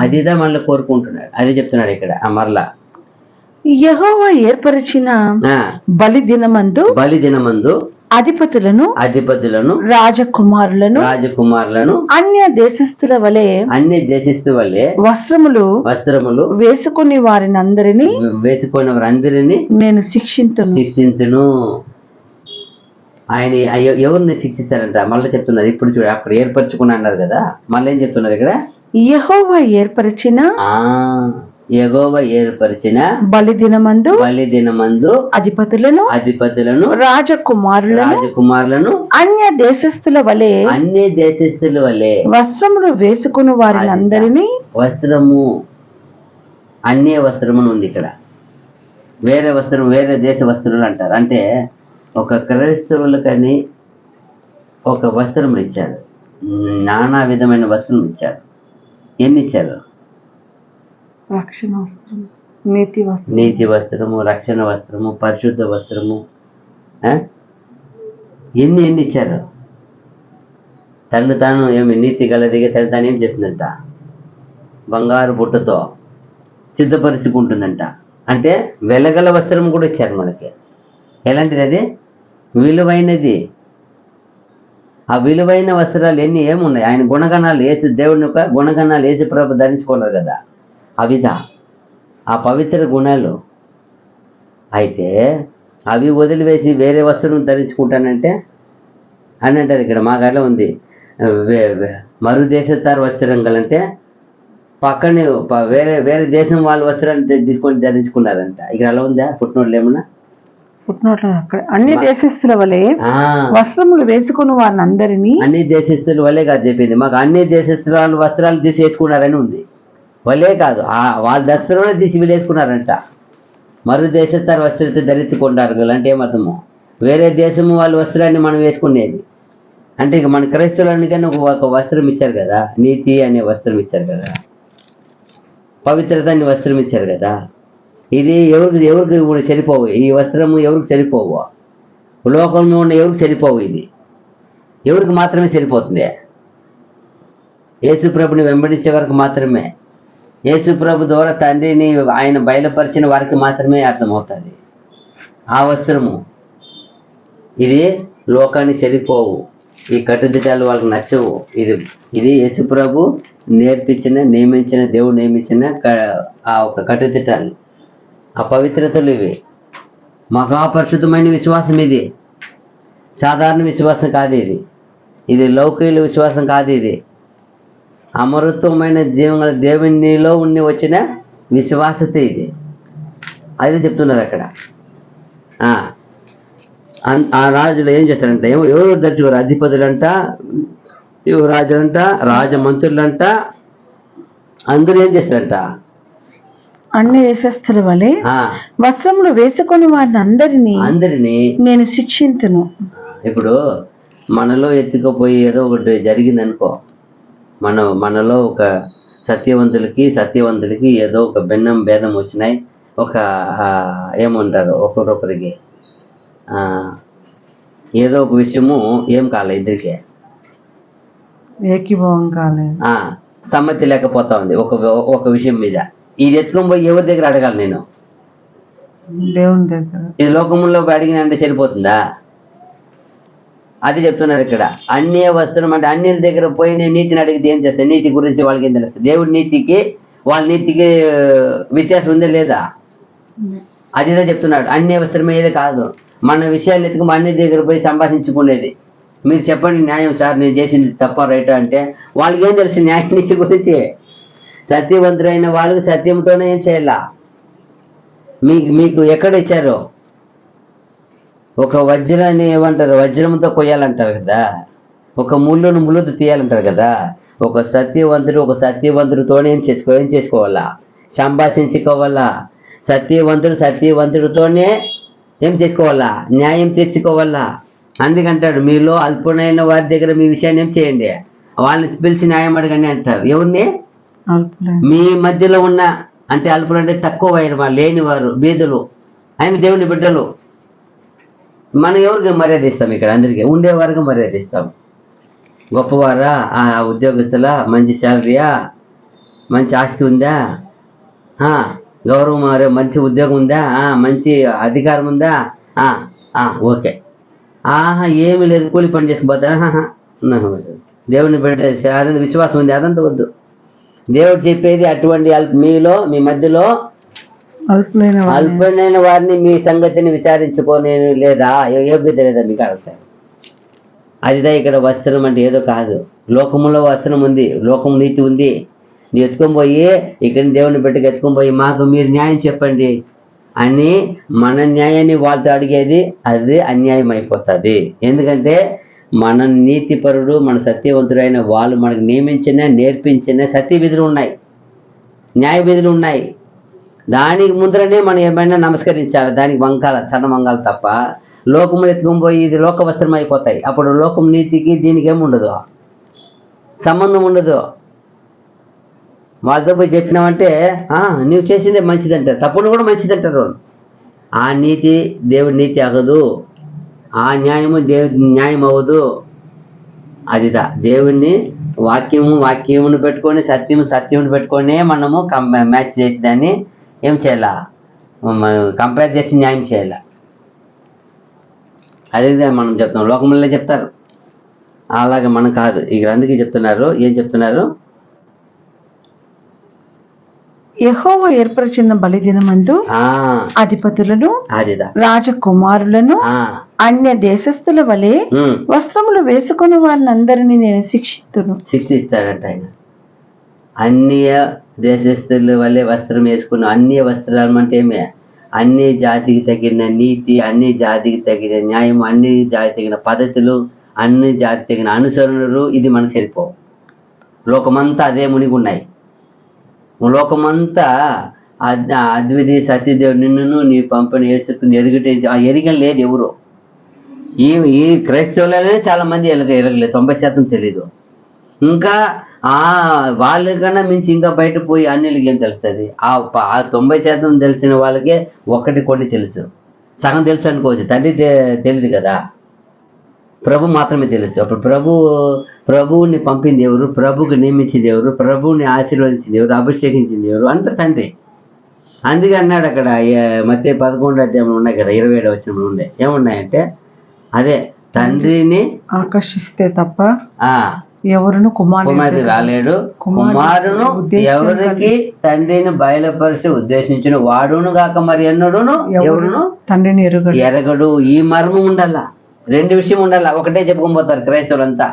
అదిదా మళ్ళీ కోరుకుంటున్నాడు. అది చెప్తున్నాడు ఇక్కడ. మరలా యెహోవా ఏర్పరిచిన ఆ, బలి దినమందు బలిదినమందు అధిపతులను అధిపతులను రాజకుమారులను రాజకుమారులను అన్య దేశస్థుల వలె అన్ని దేశిస్తు వల్లే వస్త్రములు వేసుకుని వారినందరినీ వేసుకున్న వారందరినీ నేను శిక్షింతును. శిక్షించును. ఆయన ఎవరిని శిక్షిస్తారంట మళ్ళీ చెప్తున్నారు. ఇప్పుడు చూడు, అక్కడ ఏర్పరచుకుని అన్నారు కదా, మళ్ళీ ఏం చెప్తున్నారు ఇక్కడ? యెహోవా ఏర్పరిచిన యెహోవా ఏర్పరిచిన బలిదినమందు అధిపతులను రాజకుమారులను అన్య దేశస్థుల వలె వస్త్రములు వేసుకుని వారినందరినీ వస్త్రము అన్య వస్త్రము ఉంది ఇక్కడ. వేరే వస్త్రం, వేరే దేశ వస్త్రాలు అంటారు. అంటే ఒక క్రైస్తవులకని ఒక వస్త్రం ఇచ్చారు, నానా విధమైన వస్త్రం ఇచ్చారు. ఎన్ని ఇచ్చారు? రక్షణ వస్త్రం, నీతి వస్త్రము, రక్షణ వస్త్రము, పరిశుద్ధ వస్త్రము, ఎన్ని ఇచ్చారు. తను తాను ఏమి నీతి గలదిగా తను తాను ఏం చేస్తుందంట? బంగారు బుట్టతో సిద్ధపరుచుకుంటుందంట. అంటే వెలగల వస్త్రం కూడా ఇచ్చారు మనకి. ఎలాంటిది అది? విలువైనది. ఆ విలువైన వస్త్రాలు ఏమున్నాయి? ఆయన గుణగణాలు, దేవుని యొక్క గుణగణాలు యేసు ప్రభు ధరించుకున్నారు కదా, అవిదా ఆ పవిత్ర గుణాలు. అయితే అవి వదిలివేసి వేరే వస్త్రం ధరించుకుంటానంటే అని అంటారు. ఇక్కడ మా గట్ల ఉంది, మరు దేశతారు వస్త్రం కలంటే పక్కనే వేరే వేరే దేశం వాళ్ళ వస్త్రాలు తీసుకొని ధరించుకున్నారంట. ఇక్కడ అలా ఉందా? ఫుట్నోట్లు ఏమన్నా? అన్ని దేశస్తుల వలె వస్త్రములు వేసుకుని వారిని అందరినీ. అన్ని దేశస్తుల వలే కాదు చెప్పింది, మాకు అన్ని దేశస్తుల వస్త్రాలు తీసి వేసుకున్నారని ఉంది. వలే కాదు, వాళ్ళ దస్త్రంలో తీసి వీళ్ళేసుకున్నారంట. మరు దేశస్తారు వస్త్రத்தை ధరించుకుంటారు కదా అంటే ఏమర్థము? వేరే దేశము వాళ్ళ వస్త్రాన్ని మనం వేసుకునేది. అంటే ఇక మన క్రైస్తవులనికని ఒక వస్త్రం ఇచ్చారు కదా, నీతి అనే వస్త్రం ఇచ్చారు కదా, పవిత్రత అనే వస్త్రం ఇచ్చారు కదా. ఇది ఎవరికి కూడా సరిపోవు. ఈ వస్త్రము ఎవరికి సరిపోవు, లోకంలో ఉన్న ఎవరికి సరిపోవు. ఇది ఎవరికి మాత్రమే సరిపోతుంది? యేసు ప్రభుని వెంబడించే వరకు మాత్రమే. యేసు ప్రభు ద్వారా తండ్రిని ఆయన బయలుపరిచిన వారికి మాత్రమే అర్థమవుతుంది ఆ వస్త్రము. ఇది లోకానికి సరిపోవు, ఈ కట్టుదిట్టాలు వాళ్ళకి నచ్చవు. ఇది యేసు ప్రభు నియమించిన దేవుడు నియమించిన ఆ ఒక కట్టుదిట్టాలు, ఆ పవిత్రతలు ఇవి. మహాపరిశుద్ధమైన విశ్వాసం ఇది. సాధారణ విశ్వాసం కాదు ఇది. ఇది లౌకిక విశ్వాసం కాదు. ఇది అమరత్వమైన దేవునిలో ఉండి వచ్చిన విశ్వాసత ఇది. అదే చెప్తున్నారు అక్కడ. ఆ రాజులు ఏం చేస్తారంట? ఎవరు ధరించుకోరు? అధిపతులంట, రాజులంట, రాజమంత్రులంట, అందరూ ఏం చేస్తారంట? అన్ని దేశస్థుల వలె వస్త్రములు వేసుకొని వారిని అందరినీ నేను శిక్షింతును. ఇప్పుడు మనలో ఎత్తుకుపోయి ఏదో ఒకటి జరిగింది అనుకో, మనలో ఒక సత్యవంతులకి ఏదో ఒక భేదం వచ్చినాయి. ఒక ఏమంటారు, ఒకరొకరికి ఏదో ఒక విషయము ఏం కాలే, ఇద్దరికే ఏకీభావం కాలేదు, సమ్మతి లేకపోతా ఉంది ఒక విషయం మీద. ఇది ఎత్తుకొని పోయి ఎవరి దగ్గర అడగాలి? నేను దేవుని దగ్గర. ఇది లోకములో అడిగిన అంటే సరిపోతుందా? అది చెప్తున్నారు ఇక్కడ. అన్య వస్త్రం అంటే అన్యుల దగ్గర పోయి నేను నీతిని అడిగితే ఏం చేస్తాను? నీతి గురించి వాళ్ళకి ఏం తెలుస్తుంది? దేవుడి నీతికి వాళ్ళ నీతికి వ్యత్యాసం ఉందా లేదా? అదిదే చెప్తున్నాడు. అన్య వస్త్రం ఏదే కాదు, మన విషయాలు ఎత్తుకు మా అన్య దగ్గర పోయి సంభాషించుకునేది. మీరు చెప్పండి న్యాయం సార్, నేను చేసింది తప్ప రైట్ అంటే వాళ్ళకి ఏం తెలుసు న్యాయ నీతి గురించి? సత్యవంతుడైన వాళ్ళకి సత్యంతోనే ఏం చేయాల? మీకు ఎక్కడ ఇచ్చారో ఒక వజ్రాన్ని ఏమంటారు, వజ్రంతో కొయ్యాలంటారు కదా, ఒక ముళ్ళుతో తీయాలంటారు కదా. ఒక సత్యవంతుడితోనే ఏం చేసుకోవాలా? సంభాషించుకోవాలా. సత్యవంతుడితోనే ఏం చేసుకోవాలా? న్యాయం తెచ్చుకోవాలా. అందుకంటాడు, మీలో అల్పుడైన వారి దగ్గర మీ విషయాన్ని ఏం చేయండి, వాళ్ళని పిలిచి న్యాయం అడగండి అంటారు. ఎవరిని? మీ మధ్యలో ఉన్న, అంటే అల్పుడు అంటే తక్కువ లేనివారు, బీదలు, ఆయన దేవుని బిడ్డలు. మనం ఎవరికి మర్యాద ఇస్తాం? ఇక్కడ అందరికీ ఉండేవారికి మర్యాద ఇస్తాం. గొప్పవారా, ఆ ఉద్యోగస్తుల, మంచి శాలరీయా, మంచి ఆస్తి ఉందా, గౌరవం, మంచి ఉద్యోగం ఉందా, మంచి అధికారం ఉందా, ఓకే. ఏమీ లేదు, కూలి పని చేసుకుపోతా, దేవుని బిడ్డ అదంతా విశ్వాసం ఉంది, అదంతా వద్దు. దేవుడు చెప్పేది అటువంటి మీలో మీ మధ్యలో అల్పమైన వారిని మీ సంగతిని విచారించుకొని లేదా, యోగ్యత లేదా మీకు అడుగుతారు. అదిదా ఇక్కడ వస్త్రం అంటే ఏదో కాదు. లోకములో వస్త్రం ఉంది, లోకం నీతి ఉంది. నువ్వు ఎత్తుకొని పోయి ఇక్కడ దేవుని బిడ్డకి ఎత్తుకొని పోయి మాకు మీరు న్యాయం చెప్పండి అని మన న్యాయాన్ని వాళ్ళతో అడిగేది అది అన్యాయం అయిపోతుంది. ఎందుకంటే మన నీతిపరుడు, మన సత్యవంతుడైన వాళ్ళు మనకు నియమించిన నేర్పించిన సత్య విధులు ఉన్నాయి, న్యాయ విధులు ఉన్నాయి. దానికి ముందరనే మనం ఏమైనా నమస్కరించాలి, దానికి వంకాల చన్నమంగాలి తప్ప లోకము ఎత్తుకొని పోయి ఇది లోక వస్త్రం అయిపోతాయి. అప్పుడు లోకం నీతికి దీనికి ఏముండదు, సంబంధం ఉండదు. వాళ్ళతో పోయి చెప్పినామంటే నువ్వు చేసిందే మంచిదంటారు, తప్పును కూడా మంచిదంటారు. ఆ నీతి దేవుడి నీతి అగదు, ఆ న్యాయము దేవుడి న్యాయం అవ్వదు. అదిదా దేవుణ్ణి వాక్యమును పెట్టుకొని సత్యమును పెట్టుకొని మనము మ్యాచ్ చేసి దాన్ని ఏం చేయాలా, కంపేర్ చేసి న్యాయం చేయాల. అదే మనం చెప్తాం, లోకంలో చెప్తారు, అలాగే మనం కాదు. ఇక అందుకే చెప్తున్నారు, ఏం చెప్తున్నారు, యెహోవా ఏర్పరిచిన బలిదినమందు అధిపతులను రాజకుమారులను అన్య దేశస్థుల వలె వస్త్రములు వేసుకుని వారిని అందరినీ నేను శిక్షిస్తాడంట ఆయన. అన్య దేశస్థుల వలె వస్త్రం వేసుకున్న, అన్య వస్త్రాలు అంటే ఏమే, అన్ని జాతికి తగిన నీతి, అన్ని జాతికి తగిన న్యాయం, అన్ని జాతికి తగిన పద్ధతులు, అన్ని జాతికి తగిన అనుసరణలు, ఇది మనకు సరిపోవు. లోకమంతా అదే మునిగి ఉన్నాయి. లోకమంతా అద్వితీయ సత్యదేవుడు నిన్ను నీ పంపిణీ వేసుకుని ఎరిగం లేదు ఎవరు. ఈ క్రైస్తవులనే చాలా మంది ఎరగలేదు, 90% తెలీదు. ఇంకా వాళ్ళకన్నా మించి ఇంకా బయట పోయి అన్నిలకి ఏం తెలుస్తుంది. ఆ 90% తెలిసిన వాళ్ళకే కొన్ని తెలుసు, సగం తెలుసు అనుకోవచ్చు. తండ్రి తెలియదు కదా, ప్రభు మాత్రమే తెలుసు. అప్పుడు ప్రభువుని పంపింది ఎవరు, ప్రభువుకి నియమించింది ఎవరు, ప్రభువుని ఆశీర్వదించింది ఎవరు, అభిషేకించింది ఎవరు, అంత తండ్రి. అందుకే అన్నాడు అక్కడ మత్తయి 11వ అధ్యాయంలో ఉన్నాయి కదా, 27వ వచనంలో ఉండే ఏమున్నాయంటే, అదే తండ్రిని ఆకర్షిస్తే తప్ప ఎవరును కుమారుడు రాలేడు, కుమారును ఎవరికి తండ్రిని బయలుపరిచి ఉద్దేశించిన వాడును గాక మరి ఎన్నడును ఎవరును తండ్రిని ఎరగడు. ఈ మర్మం ఉండాలా, రెండు విషయం ఉండాలా. ఒకటే చెప్పుకొని పోతారు క్రైస్తవులంతా,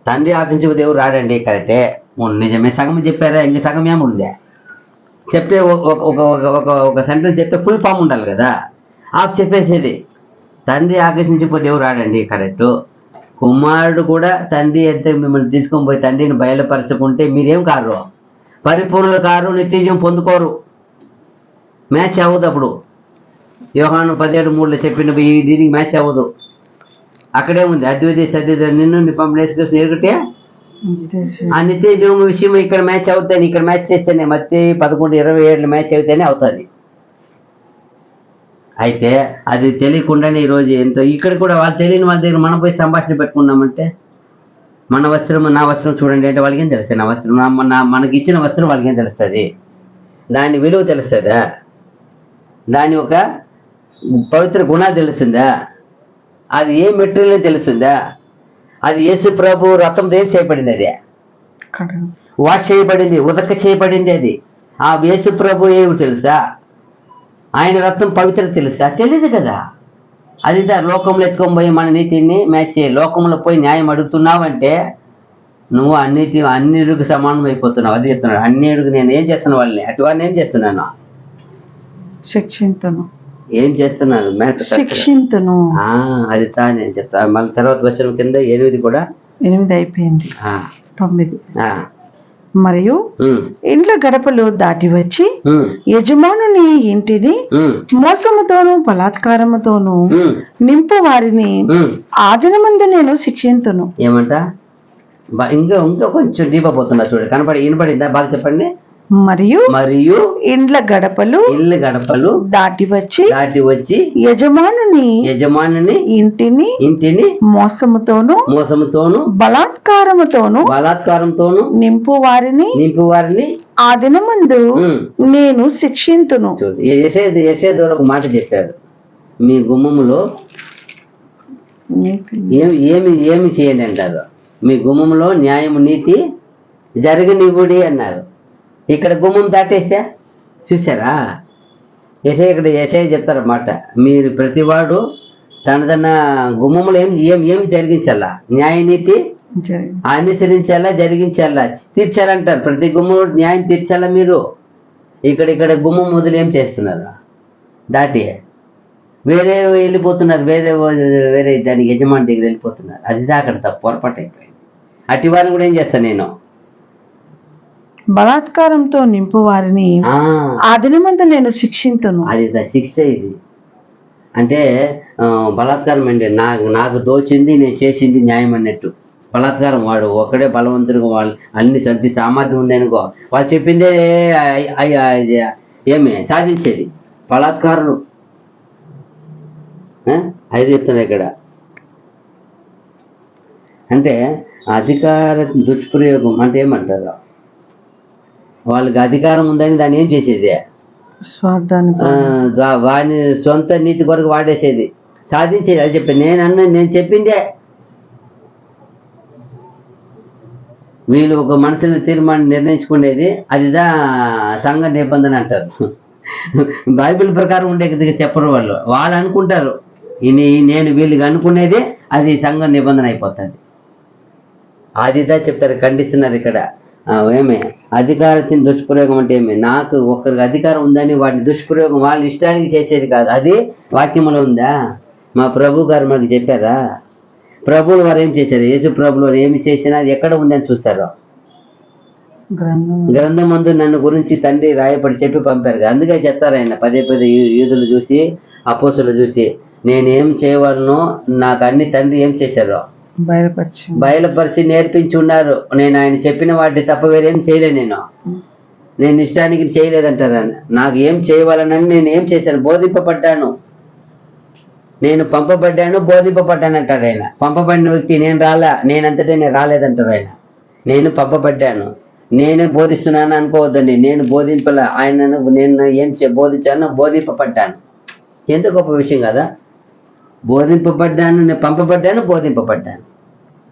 తండ్రి ఆకర్షించే దేవుడు రాడండి, కరెక్టే, నిజమే, సగం చెప్పారా, ఇంక సగం ఏముందే చెప్తే ఒక సెంటెన్స్ చెప్తే ఫుల్ ఫామ్ ఉండాలి కదా. చెప్పేసేది తండ్రి ఆకర్షించిపోతే దేవుడు రాడండి, కరెక్టు. కుమారుడు కూడా తండ్రి ఎంత మిమ్మల్ని తీసుకొని పోయి తండ్రిని బయలుపరచుకుంటే మీరేం కారు, పరిపూర్ణులు కారు, నిత్యజీవం పొందుకోరు. మ్యాచ్ అవ్వదు. అప్పుడు యోహాను 17:3 చెప్పిన దీనికి మ్యాచ్ అవ్వదు. అక్కడే ఉంది, అద్వితీయ సత్యదేవుడు నిన్ను నీ పంపిణీ వేసుకొచ్చి ఎరుగుటే ఆ నిత్యజీవం విషయం ఇక్కడ మ్యాచ్ అవుతాయి. ఇక్కడ మ్యాచ్ చేస్తేనే మత్తయి 11:27 మ్యాచ్ అవుతేనే అవుతుంది. అయితే అది తెలియకుండానే ఈరోజు ఎంతో ఇక్కడ కూడా వాళ్ళు తెలియని వాళ్ళ దగ్గర మనం పోయి సంభాషణ పెట్టుకున్నామంటే, మన వస్త్రం నా వస్త్రం చూడండి అంటే వాళ్ళకేం తెలుస్తుంది, నా వస్త్రం మనకి ఇచ్చిన వస్త్రం వాళ్ళకేం తెలుస్తుంది, దాని విలువ తెలుస్తుందా, దాని ఒక పవిత్ర గుణాలు తెలుస్తుందా, అది ఏ మెటీరియల్ తెలుస్తుందా, అది యేసు ప్రభు రక్తంతో ఏం చేయబడింది, అది వాష్ చేయబడింది, ఉదక చేయబడింది. అది ఆ యేసు ప్రభు ఏమి తెలుసా, ఆయన రక్తం పవిత్ర తెలుసా, తెలియదు కదా. అది లోకంలో ఎత్తుకొని పోయి మన నీతిని మ్యాచ్ చేయి. లోకంలో పోయి న్యాయం అడుగుతున్నావంటే నువ్వు అన్నిటికి సమానం అయిపోతున్నావు. అది చెప్తున్నాడు, అన్నిటికి నేను ఏం చేస్తున్నాను, వాళ్ళని అటువాడిని ఏం చేస్తున్నాను, శిక్షించను. ఏం చేస్తున్నాను, శిక్షించను. అది నేను చెప్తాను. మళ్ళీ తర్వాత వర్షం కింద 8 కూడా 8 అయిపోయింది, 9. మరియు ఇండ్ల గడపలు దాటి వచ్చి యజమానుని ఇంటిని మోసముతోనూ బలాత్కారముతోనూ నింపు వారిని ఆ దినమందు నేను శిక్షింతును. ఏమంట ఇంకా కొంచెం దీపపోతున్నా చూడండి, వినపడిందా, బాగా చెప్పండి. మరియు ఇండ్ల గడపలు దాటి వచ్చి యజమానుని ఇంటిని మోసముతోను బలాత్కారముతోను నింపు వారిని ఆ దినమందు నేను శిక్షింతును. యెషయా ఒక మాట చెప్పారు, మీ గుమ్మములో ఏమి ఏమి చేయండి అంటారు, మీ గుమ్మంలో న్యాయము నీతి జరగనివ్వుడి అన్నారు. ఇక్కడ గుమ్మం దాటేస్తే చూసారా, యెషయా చెప్తారన్నమాట, మీరు ప్రతివాడు తన గుమ్మములో ఏమి జరిగించాలా, న్యాయ నీతి అనుసరించాలా, జరిగించాలా, తీర్చాలంటారు. ప్రతి గుమ్మం న్యాయం తీర్చాలా. మీరు ఇక్కడ గుమ్మం మొదలు ఏం చేస్తున్నారు, దాటి వేరే వెళ్ళిపోతున్నారు, వేరే దానికి యజమాని దగ్గర వెళ్ళిపోతున్నారు. అది అక్కడ తప్పు, పొరపాటు అయిపోయింది. అటు వారిని కూడా ఏం చేస్తాను నేను, బలాత్కారంతో నింపు వారిని ఆ దినమందు నేను శిక్షింతును. అది శిక్ష. ఇది అంటే బలాత్కారం అండి, నాకు దోచింది నేను చేసింది న్యాయం అన్నట్టు. బలాత్కారం వాడు ఒకడే బలవంతుడు, వాళ్ళు అన్ని సంతి సామర్థ్యం ఉంది అనుకో, వాళ్ళు చెప్పిందే ఏమి సాధించేది. బలాత్కారులు అది చెప్తున్నా ఇక్కడ. అంటే అధికార దుష్ప్రయోగం అంటే ఏమంటారు, వాళ్ళకి అధికారం ఉందని దాన్ని ఏం చేసేది, వాడిని సొంత నీతి కొరకు వాడేసేది, సాధించేది. అది చెప్పి నేను చెప్పిందే. వీళ్ళు ఒక మనసులో తీర్మానం నిర్ణయించుకునేది, అదిదా సంఘ నిబంధన అంటారు. బైబిల్ ప్రకారం ఉండే చెప్పరు వాళ్ళు అనుకుంటారు, నేను వీళ్ళకి అనుకునేది అది సంఘ నిబంధన అయిపోతుంది. అదిదా చెప్తారు, ఖండిస్తున్నారు ఇక్కడ. ఏమి అధికారത്തിന് దుష్ప్రయోగం అంటే ఏమి, నాకు ఒకరికి అధికారం ఉందని వాటిని దుష్ప్రయోగం వాళ్ళ ఇష్టానికి చేసేది కాదు. అది వాక్యంలో ఉందా? మా ప్రభు గారు మనకి చెప్పారా? ప్రభువులు వారు ఏం చేశారు, యేసు ప్రభులు వారు ఏమి చేసినా అది ఎక్కడ ఉందని చూస్తారు. గ్రంథమందు నన్ను గురించి తండ్రి రాయపడి చెప్పి పంపారు కదా. అందుకే చెప్తారు ఆయన పదే యూదులు చూసి, అపోస్తులు చూసి, నేనేం చేయవలనో నాకు అన్ని తండ్రి ఏం చేశారో బయలుపరిచి నేర్పించి ఉన్నారు. నేను ఆయన చెప్పిన వాటిని తప్ప వేరేం చేయలే. నేను ఇష్టానికి చేయలేదంటారు ఆయన. నాకు ఏం చేయవాలనని నేను ఏం చేశాను, బోధింపబడ్డాను, నేను పంపబడ్డాను, బోధింపబడ్డాను అంటారు ఆయన. పంపబడిన వ్యక్తి నేను నేనంతటే నేను రాలేదంటారు ఆయన. నేను పంపబడ్డాను, నేనే బోధిస్తున్నాను అనుకోవద్దండి. నేను బోధింపలే, ఆయనను నేను ఏం బోధించాను, బోధింపబడ్డాను. ఎంత గొప్ప విషయం కదా. బోధింపబడ్డాను, నేను పంపబడ్డాను, బోధింపబడ్డాను.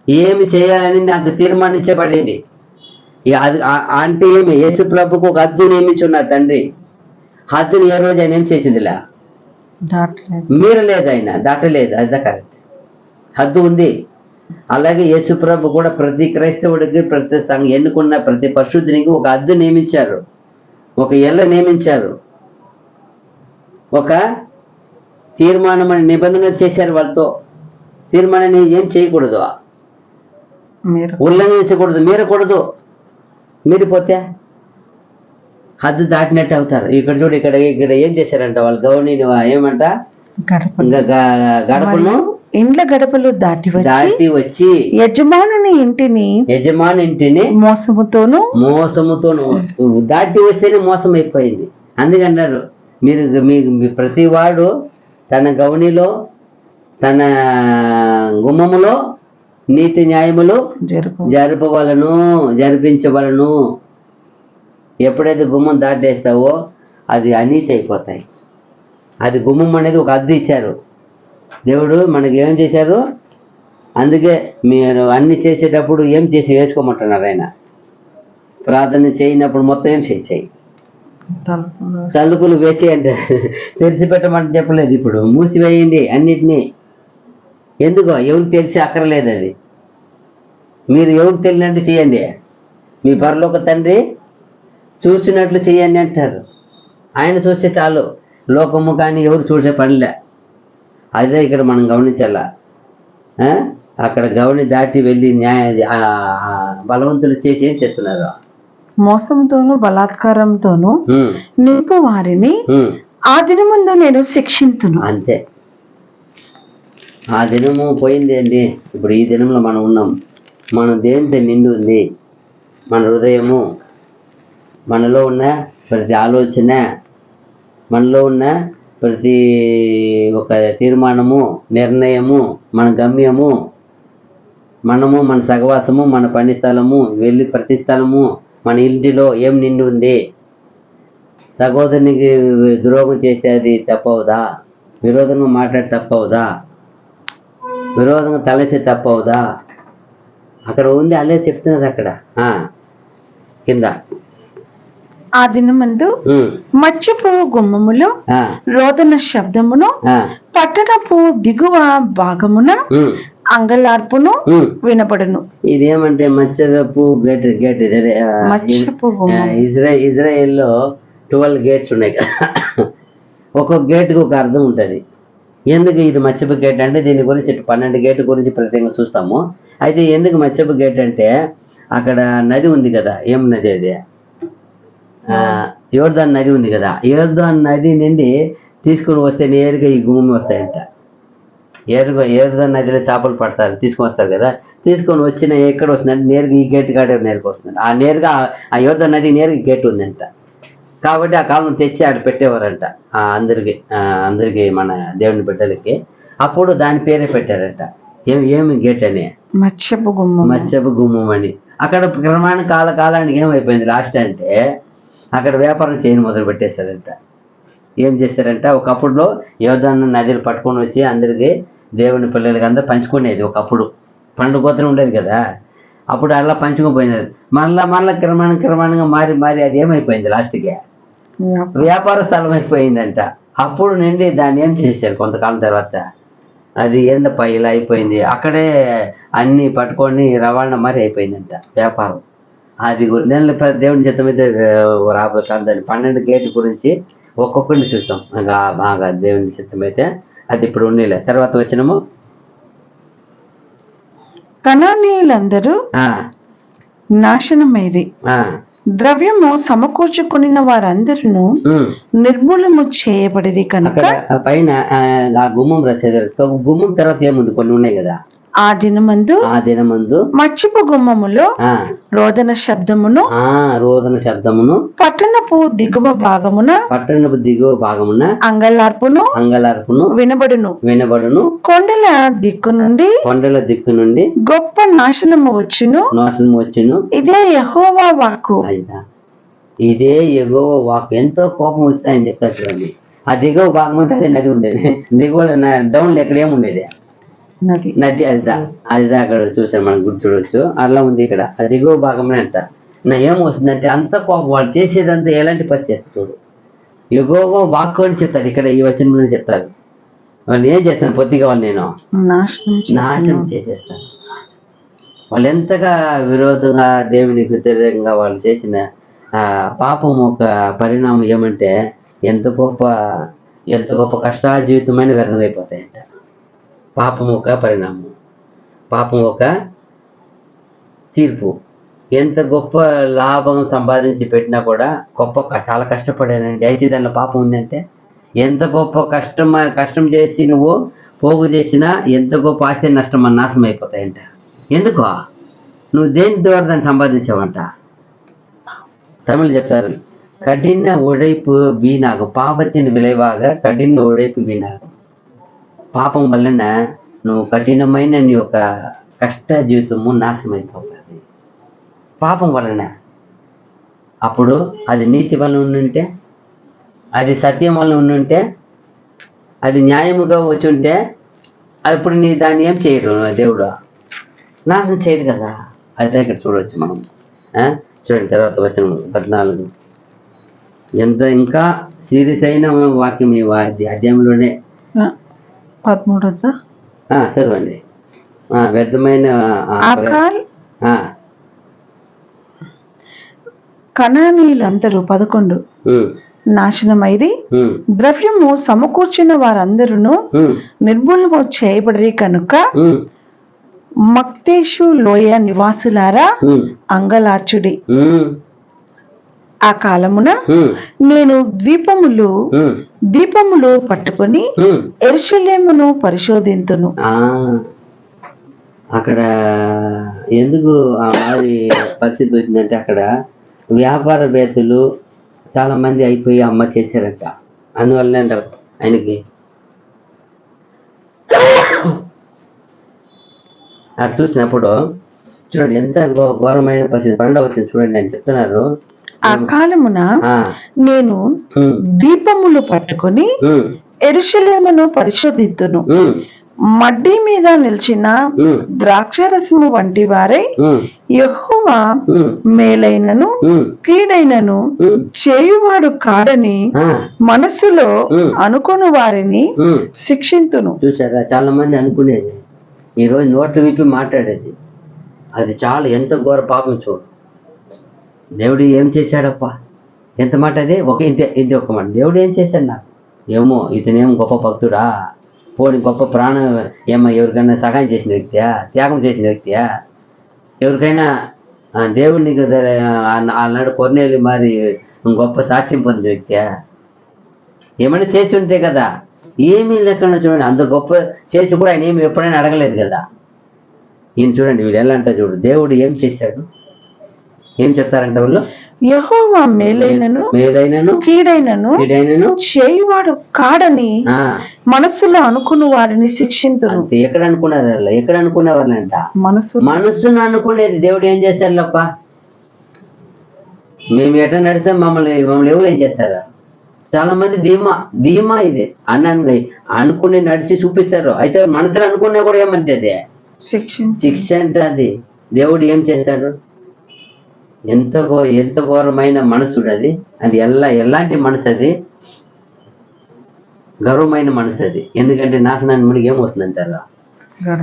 ఏమి చేయాలని నాకు తీర్మానించబడింది. అది అంటే ఏమి, యేసు ప్రభుకు ఒక హద్దు నియమించున్నారు తండ్రి. హద్దుని ఏ రోజు ఆయన ఏం చేసిందిలా, మీరు లేదు, ఆయన దాటలేదు. అది కరెక్ట్, హద్దు ఉంది. అలాగే యేసు ప్రభు కూడా ప్రతి క్రైస్తవుడికి, ప్రతి ఎన్నుకున్న ప్రతి పరిశుద్ధునికి ఒక హద్దు నియమించారు, ఒక ఎల్ల నియమించారు, ఒక తీర్మానం అని నిబంధన చేశారు. వాళ్ళతో తీర్మానాన్ని ఏం చేయకూడదు, ఉల్లంఘించకూడదు, మీరకూడదు. మీరిపోతే హద్దు దాటినట్టు అవుతారు. ఇక్కడ చూడు, ఇక్కడ ఏం చేశారంట, వాళ్ళు గౌనీని ఏమంట, గడపను ఇండ్ల గడపలు దాటి వచ్చి యజమాని ఇంటిని మోసముతోను దాటి వస్తేనే మోసం అయిపోయింది. అందుకన్నారు మీ ప్రతి వాడు తన గౌనిలో, తన గుమ్మములో నీతి న్యాయములు జరిపించవలను. ఎప్పుడైతే గుమ్మం దాటేస్తావో అది అనీతి అయిపోతాయి. అది గుమ్మం అనేది ఒక హద్దు ఇచ్చారు దేవుడు మనకి. ఏం చేశారు, అందుకే మీరు అన్ని చేసేటప్పుడు ఏం చేసి వేసుకోమంటున్నారు ఆయన. ప్రార్థన చేయనప్పుడు మొత్తం ఏం చేసేయి, తలుపులు వేసి అంటే తెరిచిపెట్టమంటే చెప్పలేదు. ఇప్పుడు మూసివేయండి అన్నిటినీ. ఎందుకో ఎవరికి తెలిసి అక్కర్లేదు. అది మీరు ఎవరికి తెలియనట్టు చేయండి, మీ పరలోక తండ్రి చూసినట్లు చేయండి అంటారు. ఆయన చూస్తే చాలు, లోకము కానీ ఎవరు చూసే పనిలే. అదే ఇక్కడ మనం గమనించాలా. అక్కడ గౌని దాటి వెళ్ళి బలవంతులు చేసి ఏం చేస్తున్నారు, మోసంతోనూ బలాత్కారంతోనూ నింపు వారిని ఆ దినమందు నేను శిక్షింతును. అంతే, ఆ దినము పోయింది అండి. ఇప్పుడు ఈ దినంలో మనం ఉన్నాం. మనం దేనితో నిండి ఉంది, మన హృదయము, మనలో ఉన్న ప్రతి ఆలోచన, మనలో ఉన్న ప్రతి ఒక తీర్మానము, నిర్ణయము, మన గమ్యము, మనము, మన సహవాసము, మన పని స్థలము, వెళ్ళి ప్రతి స్థలము, మన ఇంటిలో ఏం నిండి ఉంది, సహోదరునికి ద్రోహం చేస్తే అది తప్పవుదా, విరోధంగా మాట్లాడి తప్పవుదా, విరోధంగా తలెత్తే తప్పవుదా, అక్కడ ఉంది అల్లే చెప్తున్నది అక్కడ కింద. ఆ దినమందు మత్స్యపు గుమ్మములో రోదన శబ్దమును, పట్టణపు దిగువ భాగమున అంగలార్పును వినపడును. ఇదేమంటే మత్స్యపు గేట్ ఇజ్రాయెల్లో 12 గేట్స్ ఉన్నాయి కదా. ఒక్కొక్క గేటుకు ఒక అర్థం ఉంటుంది. ఎందుకు ఇది మత్స్యపు గేట్ అంటే దీని గురించి 12 గేట్ గురించి ప్రత్యేకంగా చూస్తాము. అయితే ఎందుకు మత్స్యపు గేట్ అంటే అక్కడ నది ఉంది కదా, ఏం నది అది, యోర్దాన్ నది ఉంది కదా. యోర్దాన్ నది నుండి తీసుకుని వస్తే నేరుగా ఈ గుమ్మం వస్తాయంట. యోర్దాన్ నదిలో చేపలు పడతారు, తీసుకొని వస్తారు కదా. తీసుకొని వచ్చిన ఎక్కడ వస్తుందంటే నేరుగా ఈ గేట్ కాడే నేరుగా వస్తుంది. నేరుగా ఆ యోర్దాన్ నది నేరుగా గేట్ ఉందంట. కాబట్టి ఆ కాలం తెచ్చి ఆడ పెట్టేవారంట అందరికి మన దేవుని బిడ్డలకి. అప్పుడు దాని పేరే పెట్టారంట, ఏమి గేట్ అని, మత్స్యపు గుమ్మం అని. అక్కడ క్రమాన్ని కాలానికి ఏమైపోయింది లాస్ట్ అంటే అక్కడ వ్యాపారం చేయని మొదలు పెట్టేశారంట. ఏం చేశారంట, ఒకప్పుడులో యోర్దాను నదిని పట్టుకొని వచ్చి అందరికీ దేవుని పిల్లలకి అందరూ పంచుకునేది. ఒకప్పుడు పండుగ గోత్రం ఉండేది కదా, అప్పుడు అలా పంచుకుపోయినది. మళ్ళా క్రమాణంగా మారి అది ఏమైపోయింది లాస్ట్కి వ్యాపార స్థలం అయిపోయిందంట. అప్పుడు నుండి దాన్ని ఏం చేశారు కొంతకాలం తర్వాత, అది ఏందప్ప ఇలా అయిపోయింది, అక్కడే అన్నీ పట్టుకొని రవాణా మరి అయిపోయిందంట వ్యాపారం. అది దేవుని చిత్తం అయితే రాబోతాను. దాన్ని 12 గేట్ల గురించి ఒక్కొక్కరిని చూస్తాం ఇంకా బాగా. దేవుని చిత్తం అయితే అది ఇప్పుడు ఉండేలే. తర్వాత వచ్చినము కనానీయులందరూ నాశనమైరి, ద్రవ్యము సమకూర్చుకున్న వారందరూ నిర్మూలము చేయబడిరి కనుక. పైన ఆ గుమ్మం రాసేది. గుమ్మం తర్వాత ఏముంది, కొన్ని ఉన్నాయి కదా. ఆ దినమందు మత్స్యపు గుమ్మములో రోదన శబ్దమును, పట్టణపు దిగువ భాగమున అంగలార్పును వినబడును. కొండల దిక్కు నుండి గొప్ప నాశనము వచ్చును. ఇదే యెహోవా వాక్కు. ఎంతో కోపం వచ్చాయని చెప్తారు చూడండి. ఆ దిగువ భాగం అంటే అదే నది ఉండేది. దిగువ డౌన్ ఎక్కడ ఏముండేది నది. అది అక్కడ చూసాం మనం, గుర్తు చూడవచ్చు. అలా ఉంది ఇక్కడ ఆ దిగువ భాగమే అంట. ఏమొస్తుందంటే అంత కోపం, వాళ్ళు చేసేదంతా ఎలాంటి పని చేస్తాడు. యెహోవా వాక్కు అని చెప్తారు ఇక్కడ, ఈ వచనంలో చెప్తారు. వాళ్ళు ఏం చేస్తాను, పొద్దుగా వాళ్ళు నేను నాశనం చేసేస్తాను. వాళ్ళు ఎంతగా విరోధంగా దేవునికి వ్యతిరేకంగా వాళ్ళు చేసిన పాపం ఒక పరిణామం ఏమంటే ఎంత గొప్ప కష్ట జీవితమైన వ్యర్థమైపోతాయంట. పాపం ఒక పరిణామం, పాపం ఒక తీర్పు. ఎంత గొప్ప లాభం సంపాదించి పెట్టినా కూడా చాలా కష్టపడానండి, అయితే దానిలో పాపం ఉందంటే ఎంత గొప్ప కష్టం చేసి నువ్వు పోగు చేసినా ఎంత గొప్ప ఆస్తి నాశనం అయిపోతాయంట. ఎందుకో నువ్వు దేని ద్వారా దాన్ని సంపాదించావంట. తమిళ్ చెప్తారు, కఠిన ఉழைపు వీణాగు, పాపத்தின் విளைவாக కఠిన ఉழைపు వీణాగు. పాపం వలన నువ్వు కఠినమైన నీ యొక్క కష్ట జీవితము నాశనం అయిపోతుంది పాపం వలన. అప్పుడు అది నీతి వలన ఉండుంటే, అది సత్యం వలన ఉండుంటే, అది న్యాయముగా వచ్చి ఉంటే అప్పుడు నీ దాన్ని ఏం చేయడు దేవుడు, నాశనం చేయడు కదా. అదే ఇక్కడ చూడవచ్చు మనం. చూడండి తర్వాత వచ్చిన 14. ఎంత ఇంకా సీరియస్ అయిన వాక్యం ఈ అధ్యాయంలోనే. 13 చదవండి. వ్యర్థమైన కనానీయులందరూ 11 నాశనమైది, ద్రవ్యము సమకూర్చిన వారందరూ నిర్మూలము చేయబడి కనుక. మక్తేషు లోయ నివాసులారా అంగలార్చుడి. ఆ కాలమున నేను దీపములు పట్టుకొని యెరూషలేమును పరిశోధింతును. అక్కడ ఎందుకు ఆ మాదిరి పరిస్థితి వచ్చిందంటే అక్కడ వ్యాపారవేత్తలు చాలా మంది అయిపోయి అమ్మ చేశారంట. అందువల్లనే అంటారు ఆయనకి అటు చూసినప్పుడు చూడండి ఎంత ఘోరమైన పరిస్థితి. 12వ వచనం చూడండి, ఆయన చెప్తున్నారు. ఆ కాలమున ఆ, నేను ఉమ్, దీపములు పట్టుకొని ఉమ్, యెరూషలేమును పరిశోధిద్దును. ఉమ్, మడ్డి మీద నిలిచిన ఉమ్, ద్రాక్షరసము వంటి వారై ఉమ్, యెహోవా ఉమ్, మేలైనను ఉమ్, కీడైనను ఉమ్, చేయువాడు కాడని ఆ, మనస్సులో ఉమ్, అనుకొను వారిని ఉమ్. శిక్షింతును. చూసారా, చాలా మంది అనుకునేది ఈరోజు నోట్లు విప్పి మాట్లాడేది, అది చాలా ఎంత ఘోర పాపం చూడు. దేవుడు ఏం చేశాడప్పా, ఎంత మాట అది, ఇంతే ఒక మాట. దేవుడు ఏం చేశాడు నాకు, ఏమో ఇతనేం గొప్ప భక్తుడా, పోని గొప్ప ప్రాణం ఏమో ఎవరికైనా సహాయం చేసిన వ్యక్తియా, త్యాగం చేసిన వ్యక్తియా, ఎవరికైనా దేవుడిని ఆనాడు కొర్నేలి మరి గొప్ప సాక్ష్యం పొందిన వ్యక్తియా, ఏమైనా చేసి ఉంటే కదా. ఏమీ లేకుండా చూడండి, అంత గొప్ప చేసి కూడా ఆయన ఏమి ఎప్పుడైనా అడగలేదు కదా. ఈయన చూడండి, వీళ్ళు ఎలా అంటే చూడు, దేవుడు ఏం చేశాడు, ఏం చెప్తారంట వాళ్ళు, యెహోవా మేలైనను మేలైనను కీడైనను కీడైనను చేయువాడు కాడని ఆ, మనస్సులో అనుకుని వారిని శిక్షింతును. అంతే. ఎక్కడ అనుకున్నారు వాళ్ళు, ఎక్కడ అనుకునేవాళ్ళంట, మనస్సును అనుకునేది. దేవుడు ఏం చేశారులప్ప, మేము ఎట్లా నడిస్తే మమ్మల్ని ఎవరు ఏం చేస్తారు. చాలా మంది ధీమా ఇది అన్నాను అనుకుని నడిచి చూపిస్తారు. అయితే మనసులో అనుకునే కూడా ఏమంటే అది శిక్ష అంటే. అది దేవుడు ఏం చేస్తాడు, ఎంత ఘోరమైన మనసుడు అది. అది ఎలాంటి మనసు అది, గర్వమైన మనసు అది. ఎందుకంటే నాశనాన్ని మునిగి ఏమొస్తుందంటారా,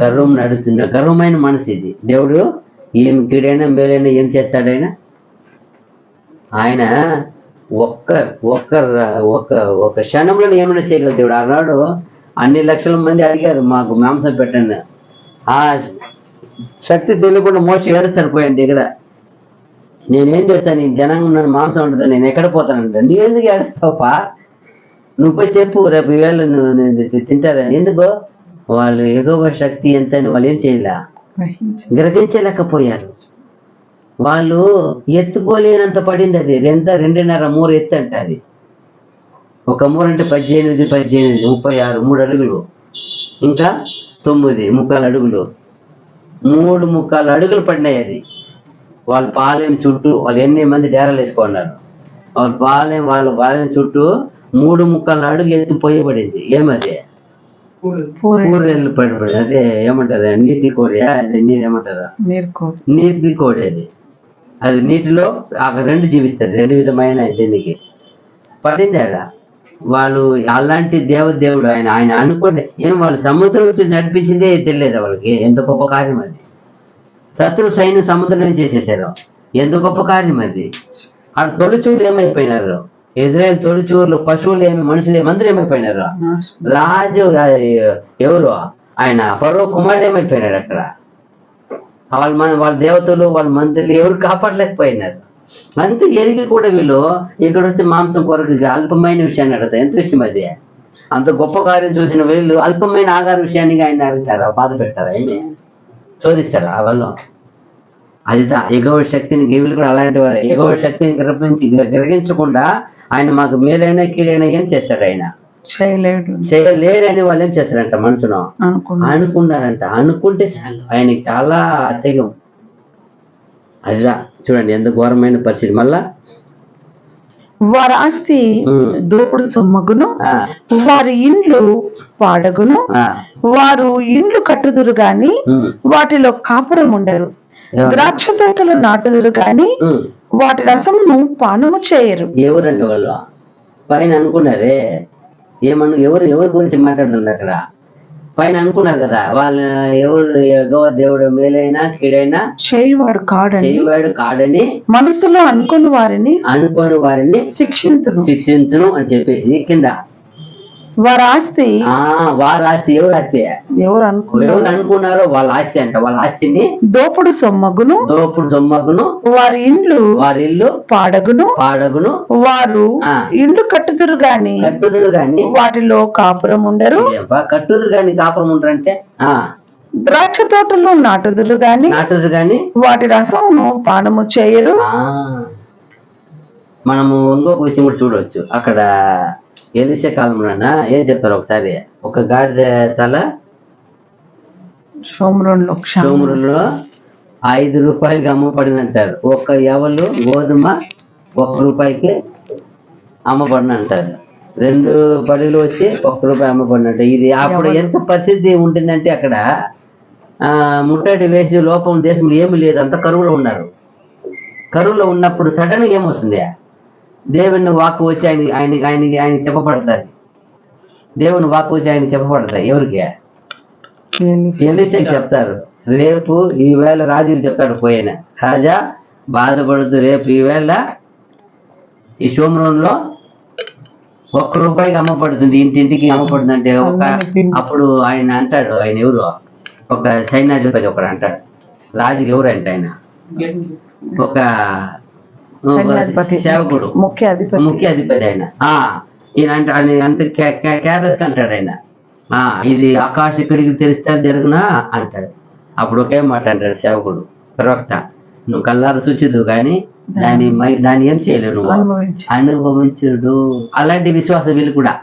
గర్వం నడుస్తుంది. గర్వమైన మనసు ఇది. దేవుడు ఏం కీడైనా మేలైనా ఏం చేస్తాడైనా, ఆయన ఒక్క క్షణంలో ఏమైనా చేయగలుగుతాడు. ఆనాడు అన్ని లక్షల మంది అడిగారు మాకు మాంసం పెట్టండి, ఆ శక్తి తెలియకుండా మోసం ఏడుస్తాను పోయాను దగ్గర. నేనేం చేస్తాను, ఈ జనాంగం నన్ను మాంసం ఉంటుంది, నేను ఎక్కడ పోతానంటే, నువ్వు ఎందుకు ఏడుస్తావుపా, నువ్వు పోయి చెప్పు, రేపు ఈవేళ నువ్వు తింటారని. ఎందుకో వాళ్ళు ఎగువ శక్తి ఎంత అని వాళ్ళు ఏం చేయలే, గ్రహించలేకపోయారు. వాళ్ళు ఎత్తుకోలేనంత పడింది. అది 2.5-3 ఎత్తు అంటే అది. ఒక మూర అంటే 18, 36, 3 అడుగులు, ఇంకా 9 ముక్కాలు అడుగులు, 3 ముక్కాలు అడుగులు పడినాయి. అది వాళ్ళ పాలెం చుట్టూ వాళ్ళు ఎన్ని మంది డేరాలు వేసుకున్నారు. వాళ్ళ పాలెం చుట్టూ 3 ముక్కాలు అడుగు ఎత్తిపోయబడింది. ఏమది, కూరలు పడిపడి, అదే ఏమంటారు, నీటి కోడి, ఏమంటారా, నీటి కోడి. అది నీటిలో అక్కడ 2 జీవిస్తారు, 2 విధమైన దీనికి పడింది ఆడ. వాళ్ళు అలాంటి దేవుడు ఆయన అనుకోండి. వాళ్ళు సముద్రం నుంచి నడిపించిందే తెలియదు వాళ్ళకి. ఎంత గొప్ప కార్యం అది. శత్రు సైన్యం సముద్రం చేసేసారు, ఎంత గొప్ప కార్యం అది. ఆ తొలిచూరు ఏమైపోయినారు, ఇజ్రాయెల్ తొలిచూర్లు, పశువులు మనుషులు అందరూ ఏమైపోయినారు. రాజు ఎవరు, ఆయన ఫరో కుమారుడు ఏమైపోయినాడు అక్కడ. వాళ్ళ దేవతలు, వాళ్ళ మంత్రులు ఎవరు కాపాడలేకపోయినారు. అంత ఎరిగి కూడా వీళ్ళు ఇక్కడ వచ్చి మాంసం కొరకు అల్పమైన విషయాన్ని అడుగుతారు. ఎంత విషయం అది, అంత గొప్ప కార్యం చూసిన వీళ్ళు అల్పమైన ఆహార విషయానికి ఆయన అడుగుతారా, బాధ పెట్టారా, ఆయన శోధిస్తారా వాళ్ళు. అది ఎగువ శక్తిని, వీళ్ళు కూడా అలాంటి వారు. ఎగువ శక్తిని గ్రహించకుండా ఆయన మాకు మేలైనా కీడైనా ఏం చేస్తాడు, ఆయన చేయలేడని వాళ్ళు ఏం చేస్తారంట, మనసులో అనుకున్నారంట. అనుకుంటే చాలు, ఆయనకి చాలా అసహ్యం. అదిదా చూడండి ఎంత ఘోరమైన పరిస్థితి. మళ్ళా వారి ఆస్తి దోపుడు సొమ్మగును, వారి ఇండ్లు పాడగును, వారు ఇండ్లు కట్టుదురు గాని వాటిలో కాపురం ఉండరు, ద్రాక్ష తోటలు నాటుదురు గాని వాటి రసమును పానము చేయరు. ఎవరంటే వాళ్ళు పైన అనుకున్నారే, ఎవరి గురించి మాట్లాడుతున్నారు అక్కడ, పైన అనుకున్నారు కదా వాళ్ళు. ఎవరు దేవుడు మేలైనా కీడైనా చేయవాడు కాడని మనసులో అనుకుని వారిని శిక్షించును అని చెప్పేసి కింద వారి ఆస్తి ఎవరు అనుకున్నారో వాళ్ళ ఆస్తి అంట. వాళ్ళ ఆస్తిని దోపుడు సొమ్మగును వారి ఇల్లు పాడగును వారు ఇల్లు కట్టుదురు గాని వాటిలో కాపురం ఉండరు. కట్టుదురు గాని కాపురం ఉండరు అంటే ద్రాక్ష తోటలు నాటుదురు గాని వాటి రసమును పానము చేయరు. మనము ఇంకొక విషయం కూడా చూడవచ్చు. అక్కడ ఎలిసే కాలంలో ఏం చెప్తారు ఒకసారి, ఒక గాడిద తల షోమ్రోన్లో 5 రూపాయలకి అమ్మబడినంటారు. ఒక ఎవలు గోధుమ 1 రూపాయికి అమ్మబడిన అంటారు. 2 బడులు వచ్చి 1 రూపాయి అమ్మబడినట్టు. ఇది అప్పుడు ఎంత పరిస్థితి ఉంటుందంటే అక్కడ ముట్టడి వేసి లోపం దేశంలో ఏమీ లేదు, అంత కరువులో ఉన్నారు. కరువులో ఉన్నప్పుడు సడన్గా ఏమొస్తుంది? దేవుని వాక్కు వచ్చి ఆయన చెప్పబడతాయి. దేవుని వాక్కు వచ్చి ఆయన చెప్పబడతాయి. ఎవరికి? ఎలీషాకి చెప్తారు. రేపు ఈవేళ రాజుకి చెప్తాడు. పోయిన రాజా బాధపడుతూ రేపు ఈవేళ ఈ షోమ్రోన్లో 1 రూపాయికి అమ్మబడుతుంది, ఇంటింటికి అమ్మబడుతుంది అంటే అప్పుడు ఆయన అంటాడు, ఆయన ఎవరు? ఒక సైన్యాధిపతి ఒకడు అంటాడు. రాజుకి ఎవరు అంటే ఆయన ఒక సేవకుడు, ముఖ్య అధిపతి ఆయన. ఈయన అంటే అంత కేర్లెస్ అంటాడు ఆయన. ఇది ఆకాశ ఇక్కడికి తెలిస్తే జరుగునా అంటాడు. అప్పుడు ఒకే మాట అంటాడు సేవకుడు, ప్రవక్త, నువ్వు కల్లారు సూచిదు కానీ దాన్ని ఏం చేయలేవు, నువ్వు అనుభవించుడు. అలాంటి విశ్వాసం వీళ్ళు కూడా.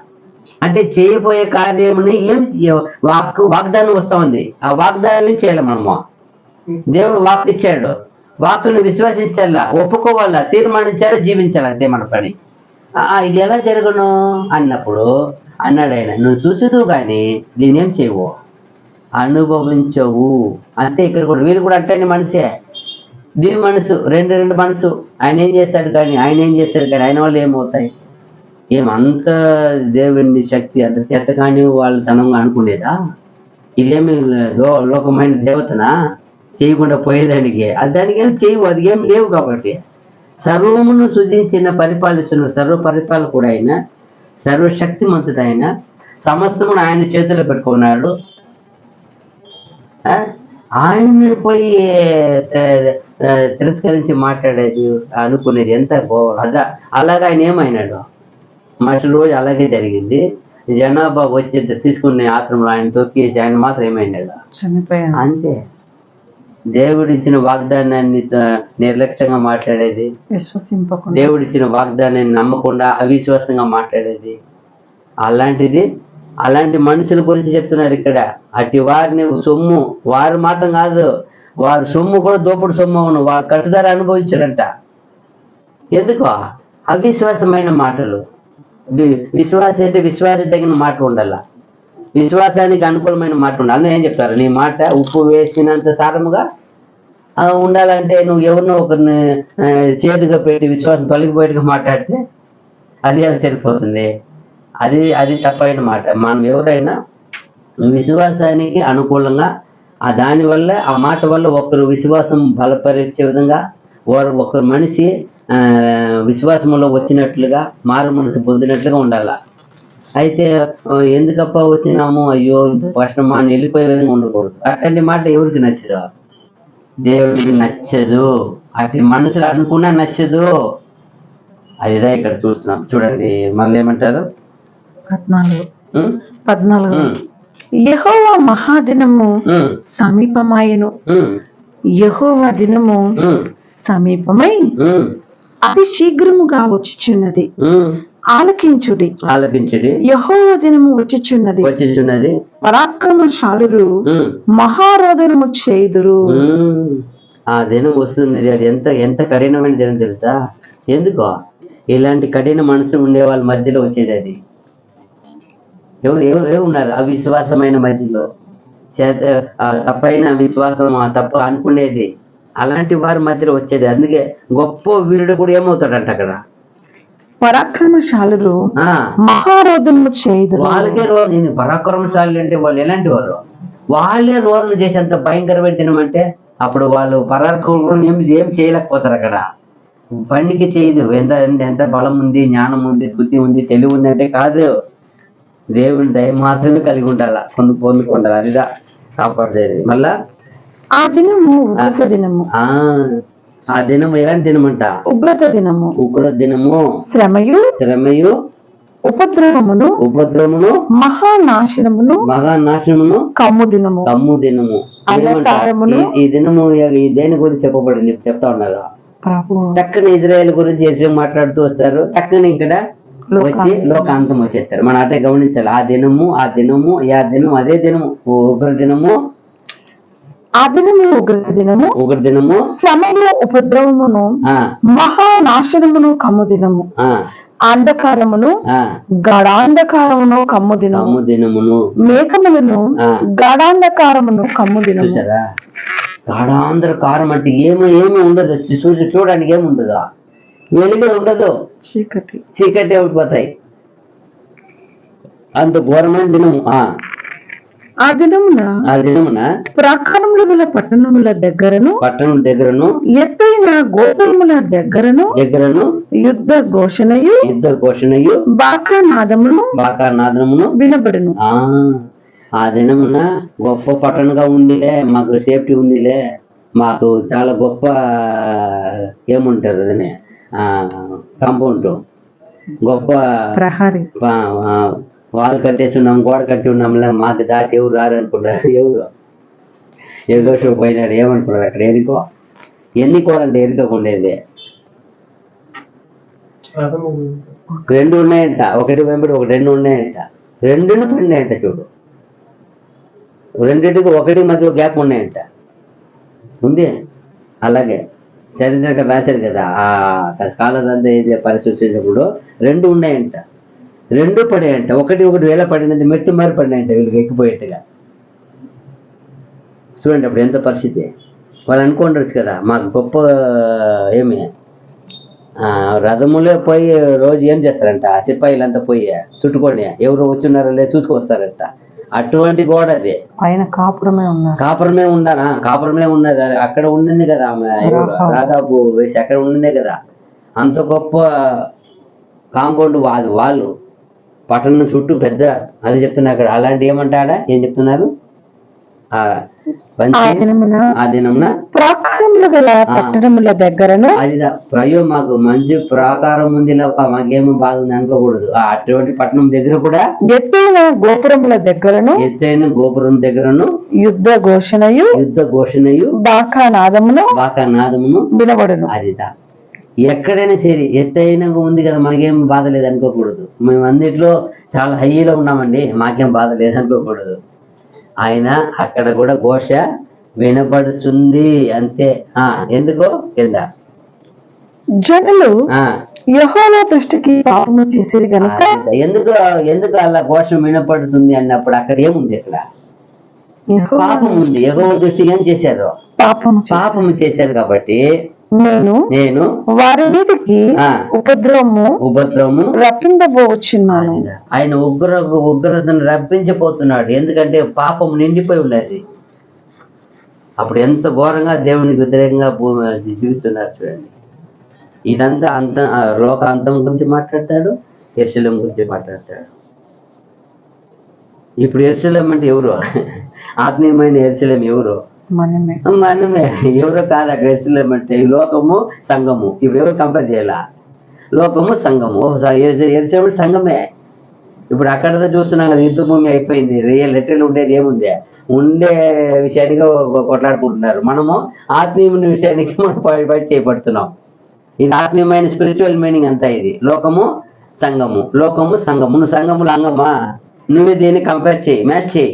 అంటే చేయబోయే కార్యముని ఏం వాగ్దానం వస్తా ఉంది, ఆ వాగ్దానం చేయాలి మనము. దేవుడు వాక్ ఇచ్చాడు, వాక్కును విశ్వసించాలా, ఒప్పుకోవాలా, తీర్మానించాలా, జీవించాలి, అంతే మన పని. ఇది ఎలా జరగను అన్నప్పుడు అన్నాడు ఆయన, నువ్వు చూచుదు కానీ దీని ఏం చేయవు, అనుభవించవు. అంతే. ఇక్కడ కూడా వీళ్ళు కూడా అంటే మనిషే, దీని మనసు రెండు మనసు. ఆయన ఏం చేస్తాడు కానీ ఆయన వాళ్ళు ఏమవుతాయి? ఏమంత దేవుని శక్తి అంత చేత కానీ వాళ్ళ తనంగా అనుకునేదా? ఇదేమి లోకమైన దేవతనా చేయకుండా పోయేదానికి? దానికి ఏం చేయవు, అది ఏం లేవు. కాబట్టి సర్వమును సృజించిన పరిపాలిస్తున్న సర్వ పరిపాలకుడు ఆయన, సర్వశక్తిమంతుడు ఆయన, సమస్తమును ఆయన చేతిలో పెట్టుకున్నాడు. ఆయన పోయి తిరస్కరించి మాట్లాడేది అనుకునేది ఎంత అలాగా ఆయన ఏమైనాడు? మరుసటి రోజు అలాగే జరిగింది. జనాభా వచ్చి తీసుకునే ఆత్రంలో ఆయన తొక్కేసి ఆయన మాత్రం ఏమైనాడు? అంతే. దేవుడిచ్చిన వాగ్దానాన్ని నిర్లక్ష్యంగా మాట్లాడేది, దేవుడిచ్చిన వాగ్దానాన్ని నమ్మకుండా అవిశ్వాసంగా మాట్లాడేది, అలాంటి మనుషుల గురించి చెప్తున్నారు ఇక్కడ. అటు వారిని సొమ్ము, వారి మాత్రం కాదు, వారి సొమ్ము కూడా దోపుడు సొమ్ము అవును, వారు కట్టుదారు అనుభవించారంట. ఎందుకో? అవిశ్వాసమైన మాటలు. విశ్వాసం అంటే విశ్వాసం తగిన మాట ఉండాల, విశ్వాసానికి అనుకూలమైన మాట ఉండాలి. అందులో ఏం చెప్తారు? నీ మాట ఉప్పు వేసినంత సారముగా ఉండాలంటే నువ్వు ఎవరినో ఒకరిని చేదుగా పెట్టి విశ్వాసం తొలగిపోయేట్టుగా మాట్లాడితే అది ఎలా సరిపోతుంది? అది తప్పైన మాట. మనం ఎవరైనా విశ్వాసానికి అనుకూలంగా దానివల్ల ఆ మాట వల్ల ఒకరు విశ్వాసం బలపరిచే విధంగా ఒకరు మనిషి విశ్వాసంలో వచ్చినట్లుగా మారు మనసు పొందినట్లుగా ఉండాల. అయితే ఎందుకప్ప వచ్చినాము, అయ్యో కష్టం అని వెళ్ళిపోయే విధంగా ఉండకూడదు. అట్లాంటి మాట ఎవరికి నచ్చదు? దేవుడికి నచ్చదు. అటు మనసులు అనుకున్నా నచ్చదు. అదిదా ఇక్కడ చూస్తున్నాం. చూడండి మళ్ళీ ఏమంటారు? 14 యెహోవా మహాదినము సమీపమాయెను, యెహోవా దినము సమీపమై అతి శీఘ్రముగా వచ్చుచున్నది, ఆలకించుడి. యెహోవా దినము వచ్చుచున్నది, పరాక్రమశాలురు మహారోదనము చేయుదురు. ఆ దినం వస్తుంది. అది ఎంత కఠినమైన దినం తెలుసా? ఎందుకో? ఇలాంటి కఠిన మనసు ఉండే వాళ్ళ మధ్యలో వచ్చేది అది. ఎవరు ఉన్నారు అవిశ్వాసమైన మధ్యలో, తప్పైన విశ్వాసం, తప్పు అనుకునేది, అలాంటి వారి మధ్యలో వచ్చేది. అందుకే గొప్ప వీరుడు కూడా ఏమవుతాడంట అక్కడ? పరాక్రమశాలురు మహారోదనము చేయుదురు. వాళ్ళకే రోజు. పరాక్రమశాలు అంటే వాళ్ళు ఎలాంటి వాళ్ళు? వాళ్ళే రోదన చేసేంత భయంకరమైన దినం. అంటే అప్పుడు వాళ్ళు పరాక్రమం ఏం చేయలేకపోతారు. అక్కడ పనికి చేయదు. ఎంత బలం ఉంది, జ్ఞానం ఉంది, బుద్ధి ఉంది, తెలివి ఉంది అంటే కాదు. దేవుని దయ మాత్రమే కలిగి ఉండాల, పొందుకుండాలి. అదిదా కాపాడేది. మళ్ళా ఆ దినము ఉగ్రత దినము. ఆ దినం ఎలాంటి దినం అంట? ఉగ్రత దినము, శ్రమయు, ఉపద్రవమును, మహానాశనమును, కమ్ము దినము. ఈ దినము ఈ దేని గురించి చెప్పబడింది చెప్తా ఉన్నారు. టక్కున ఇజ్రాయేల్ గురించి చేసి మాట్లాడుతూ వస్తారు. టక్కున ఇక్కడ వచ్చి లోకాంతం వచ్చేస్తారు. మనం అటే గమనించాలి. ఆ దినము అదే దినము, ఉగ్ర దినము, ఆ దినము ఉగ్రత దినము, ఒకటి దినము, సమయ ఉపద్రవమును, ఆ, మహానాశనమును కమ్ము దినము, ఆ, అంధకారమును, ఆ, గాఢాంధకారమును కమ్ము దినము, కమ్ము దినమును. మేఘములను, ఆ. గాఢాంధకారమును కమ్ము దినము. చూసారా, గాఢాంధకారం అంటే ఏమీ ఉండదు, చూడడానికి ఏమి ఉండదు, వెలుగు ఉండదు, చీకటి చీకటి ఉండిపోతాయి. అంత ఘోరమైన దినము. ఆ దినమున ఆ దినమున ప్రాకారములు గల పట్టణముల దగ్గరను, పట్టణం దగ్గరను, ఎత్తైన గోపురముల దగ్గరను యుద్ధ ఘోషణయు, బాకానాదమును వినబడును. ఆ దినమున గొప్ప పట్టణంగా ఉందిలే, మాకు సేఫ్టీ ఉందిలే, మాకు చాలా గొప్ప ఏముంటారు అదని కాంపౌండ్, గొప్ప ప్రహరీ, వాళ్ళు కట్టేసి ఉన్నాం, గోడ కట్టి ఉన్నాంలే, మాకు దాటి ఎవరు రారు అనుకున్నారు. ఎవరు పోయినాడు ఏమనుకున్నారు అక్కడ, ఎన్నుకోవాలంటే ఎన్నుకోకుండేది. 2 ఉన్నాయంట, ఒకటి వెంబడి ఒక 2 ఉన్నాయంట, 2ను పడినాయంట. చూడు, 2కి 1 మధ్యలో గ్యాప్ ఉన్నాయంట, ఉంది. అలాగే చరిత్ర రాశారు కదా, ఆ కాలం అంతా ఏది పరిశీలించినప్పుడు 2 ఉన్నాయంట, 2 పడాయంట. ఒకటి వేళ పడిందంటే మెట్టు మారి పడినాయంట, వీళ్ళకి ఎక్కిపోయేట్టుగా. చూడండి అప్పుడు ఎంత పరిస్థితి. వాళ్ళు అనుకుంటారు కదా, మాకు గొప్ప ఏమి రథములే పోయి రోజు ఏం చేస్తారంట, సిపాయిలంతా పోయి చుట్టుకొని ఎవరు వచ్చినారో లేదు చూసుకొస్తారంట. అటువంటి గోడ అది, పైన కాపురమే ఉన్నది. అక్కడ ఉండింది కదా ఆమె, దాదాపు వేసి అక్కడ ఉండిందే కదా. అంత గొప్ప కాంపౌండ్ వాళ్ళు పట్టణం చుట్టూ పెద్ద, అది చెప్తున్నా అక్కడ. అలాంటి ఏమంటాడా, ఏం చెప్తున్నారు, ఆ దినమున ప్రాకారములు గల పట్టణముల దగ్గరను, అది ప్రయో మాకు మంచి ప్రాకారం ఉంది, మాకేమో బాధ ఉంది అనుకోకూడదు. అటువంటి పట్టణం దగ్గర కూడా ఎత్తైన గోపురముల దగ్గరను యుద్ధ ఘోషణయు బాకానాదమును వినబడును. అదిదా ఎక్కడైనా సరే ఎత్తైన ఉంది కదా, మనకేం బాధ లేదు అనుకోకూడదు. మేము అన్నిట్లో చాలా హైలో ఉన్నామండి, మాకేం బాధ లేదు అనుకోకూడదు. ఆయన అక్కడ కూడా ఘోష వినపడుతుంది అంతే. ఎందుకో కింద జనులు యెహోవా దృష్టికి పాపము చేసేది కనుక, ఎందుకు అలా ఘోష వినపడుతుంది అన్నప్పుడు అక్కడ ఏముంది, అక్కడ పాపం ఉంది. యెహోవా దృష్టికి ఏం చేశారు, పాపము చేశారు. కాబట్టి నేను వారి మీదకి ఉపద్రవము రప్పించబోచున్నాను. ఆయన ఉగ్రతను రప్పించబోతున్నాడు, ఎందుకంటే పాపం నిండిపోయి ఉన్నది. అప్పుడు ఎంత ఘోరంగా దేవునికి వ్యతిరేకంగా జీవిస్తున్నారు చూడండి. ఇదంతా లోకాంతం గురించి మాట్లాడతాడు, యెరూషలేము గురించి మాట్లాడతాడు. ఇప్పుడు యెరూషలేము అంటే ఎవరు, ఆత్మీయమైన యెరూషలేము ఎవరు, మనమే. ఎవరో కాదు అక్కడ యెరూషలేము అంటే, లోకము సంఘము. ఇప్పుడు ఎవరు కంపేర్ చేయాల, లోకము సంఘము. యెరూషలేము సంఘమే. ఇప్పుడు అక్కడ చూస్తున్నాం కదా, యుద్ధ భూమి అయిపోయింది. లిటరల్ ఉండేది ఏముంది, ఉండే విషయానికి కొట్లాడుకుంటున్నారు. మనము ఆత్మీయమైన విషయానికి మనం బయట చేయబడుతున్నాం. ఇది ఆత్మీయమైన స్పిరిచువల్ మీనింగ్ అంతా. ఇది లోకము సంఘము, నువ్వు సంఘములు అంగమా, నువ్వే దీన్ని కంపేర్ చేయి, మ్యాచ్ చేయి.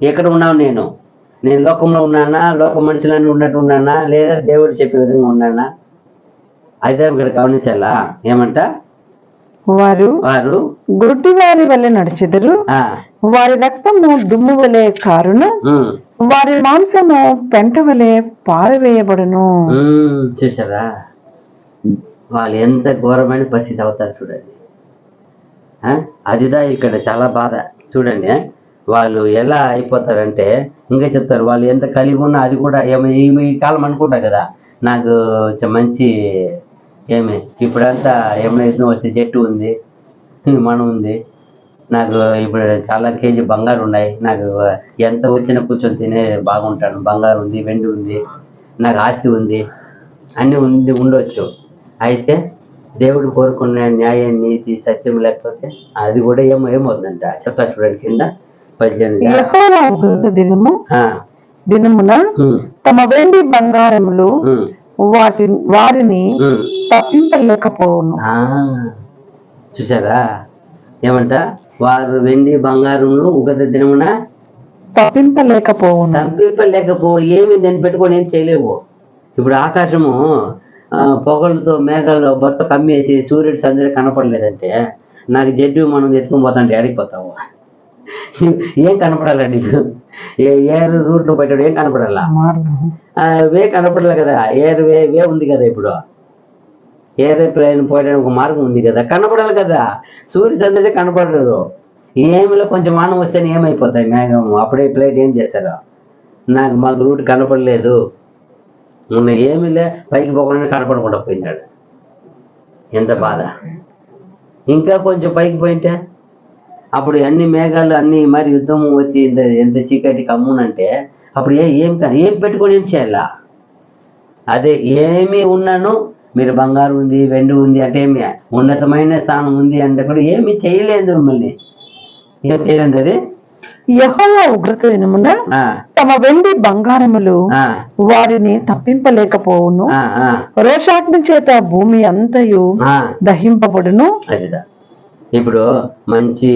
ఎక్కడ ఉన్నావు, నేను లోకంలో ఉన్నానా, లోక మనుషులని ఉన్నట్టు ఉన్నానా, లేదా దేవుడు చెప్పే విధంగా ఉన్నానా, అయితే ఇక్కడ గమనించాలా. ఏమంట, వారు గుడ్డి వారి వలె నడిచెదరు, వారి రక్తము దుమ్ము వలె కారును, వారి మాంసము పెంట వలె పారవేయబడును. చూసారా, వాళ్ళు ఎంత ఘోరమైన పరిస్థితి అవుతారు చూడండి. అదిదా ఇక్కడ చాలా బాధ చూడండి. వాళ్ళు ఎలా అయిపోతారంటే, ఇంకా చెప్తారు, వాళ్ళు ఎంత కలిగి ఉన్నా అది కూడా ఈ కాలం అనుకుంటా కదా, నాకు మంచి ఇప్పుడంతా ఏమైనా యుద్ధం వచ్చే చెట్టు ఉంది, మనం ఉంది, నాకు ఇప్పుడు చాలా కేజీ బంగారు ఉన్నాయి, నాకు ఎంత వచ్చినా కూర్చొని తినే బాగుంటాను, బంగారు ఉంది, వెండి ఉంది, నాకు ఆస్తి ఉంది, అన్నీ ఉండొచ్చు. అయితే దేవుడు కోరుకున్న న్యాయం, నీతి, సత్యం లేకపోతే అది కూడా ఏమవుతుందంట చెప్తా చూడండి. కింద 18 దినమున తమ వెండి బంగారములు వారిని తప్పింపలేకపోవును. చూసారా, ఏమంట, వారు వెండి బంగారములు ఉగ్రత దినమున తప్పింపలేకపోవును. ఏమి దాన్ని పెట్టుకొని ఏం చేయలేవు. ఇప్పుడు ఆకాశము పొగలతో మేఘాల్లో మొత్తం కమ్మేసి సూర్యుడు సందరి కనపడలేదంటే నాకు జడ్డు మనం ఎత్తుకొని పోతాంటే అడిగిపోతావు. ఏం కనపడాలా నీకు? ఏ రూట్లో పెట్టాడు ఏం కనపడాలా? వే కనపడలే కదా, వే ఉంది కదా. ఇప్పుడు ఏరోప్లేన్ పోయడానికి ఒక మార్గం ఉంది కదా, కనపడాలి కదా. సూర్య సందడి కనపడరు. ఏమిలో కొంచెం వానం వస్తేనే ఏమైపోతాయి మేఘం, అప్పుడే ప్లేట్ ఏం చేస్తారు. మాకు రూట్ కనపడలేదు, మొన్న ఏమిలే పైకి పోకుండా కనపడకుండా పోయినాడు. ఎంత బాధ. ఇంకా కొంచెం పైకి పోయింటే అప్పుడు అన్ని మేఘాలు అన్ని మరి యుద్ధం వచ్చి ఎంత చీకటి కమ్మునంటే అప్పుడు ఏం పెట్టుకొని ఏం చేయాలా? అదే ఏమి ఉన్నాను, మీరు బంగారు ఉంది వెండి ఉంది అంటే ఏమి ఉన్నతమైన స్థానం ఉంది అంటే కూడా ఏమి చేయలేదు. మిమ్మల్ని ఏం చేయలేదు. అది యెహోవా ఉగ్రత దినమున తమ వెండి బంగారములు వారిని తప్పింపలేకపోవును. రోషాగ్ని చేత భూమి అంతయు దహింపబడును. అదిదా. ఇప్పుడు మంచి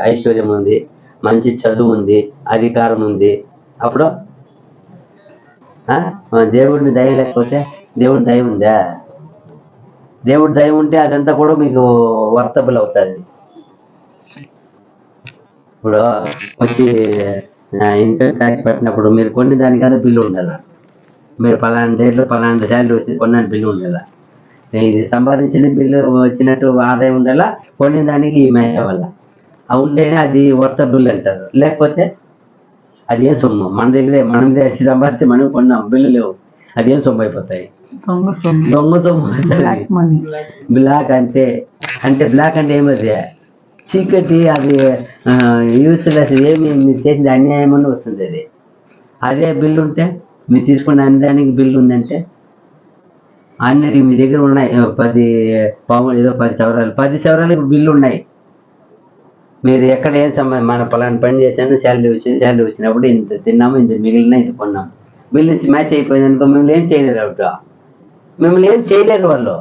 ఐశ్వర్యం ఉంది, మంచి చదువు ఉంది, అధికారం ఉంది. అప్పుడు దేవుడిని దయ లేకపోతే, దేవుడి దయ ఉందా? దేవుడి దయ ఉంటే అదంతా కూడా మీకు వర్తబుల్ అవుతుంది. ఇప్పుడు వచ్చి ఇన్కమ్ ట్యాక్స్ పెట్టినప్పుడు మీరు కొన్ని దానికన్నా బిల్లు ఉండాలి. మీరు పలానా డేట్లో పలానా శాలరీ వచ్చి కొన్నాను బిల్లు ఉండాలి. ఇది సంపాదించిన బిల్లు వచ్చినట్టు ఆదాయం ఉండాలా, కొన్ని దానికి ఈ మ్యాచ్ అవ్వాల. ఉంటేనే అది వర్తబుల్ అంటారు. లేకపోతే అది ఏం సొమ్ము, మన దగ్గర సంపాదించి మనం కొన్నాం, బిల్లు లేవు, అది ఏం సొమ్ము అయిపోతాయి. దొంగ సొమ్ము. బ్లాక్ అంటే బ్లాక్ అంటే ఏమది? చీకటి. అది యూస్లెస్. ఏమి మీరు చేసింది అన్యాయమని వస్తుంది. అది అదే బిల్లు ఉంటే, మీరు తీసుకున్న అన్నిదానికి బిల్లు ఉందంటే అన్నిటికి మీ దగ్గర ఉన్నాయి. 10 పాములు ఏదో 10 సవరాలు, 10 సవరాలకు బిల్లు ఉన్నాయి. మీరు ఎక్కడ ఏం మన పలానా పని చేశాను, శాలరీ వచ్చినప్పుడు ఇంత తిన్నాము, ఇంత మిగిలిన ఇంత కొన్నాము, బిల్లు మ్యాచ్ అయిపోయింది అనుకో, మిమ్మల్ని ఏం చేయలేరు. అప్పుడు మిమ్మల్ని ఏం చేయలేరు వాళ్ళు.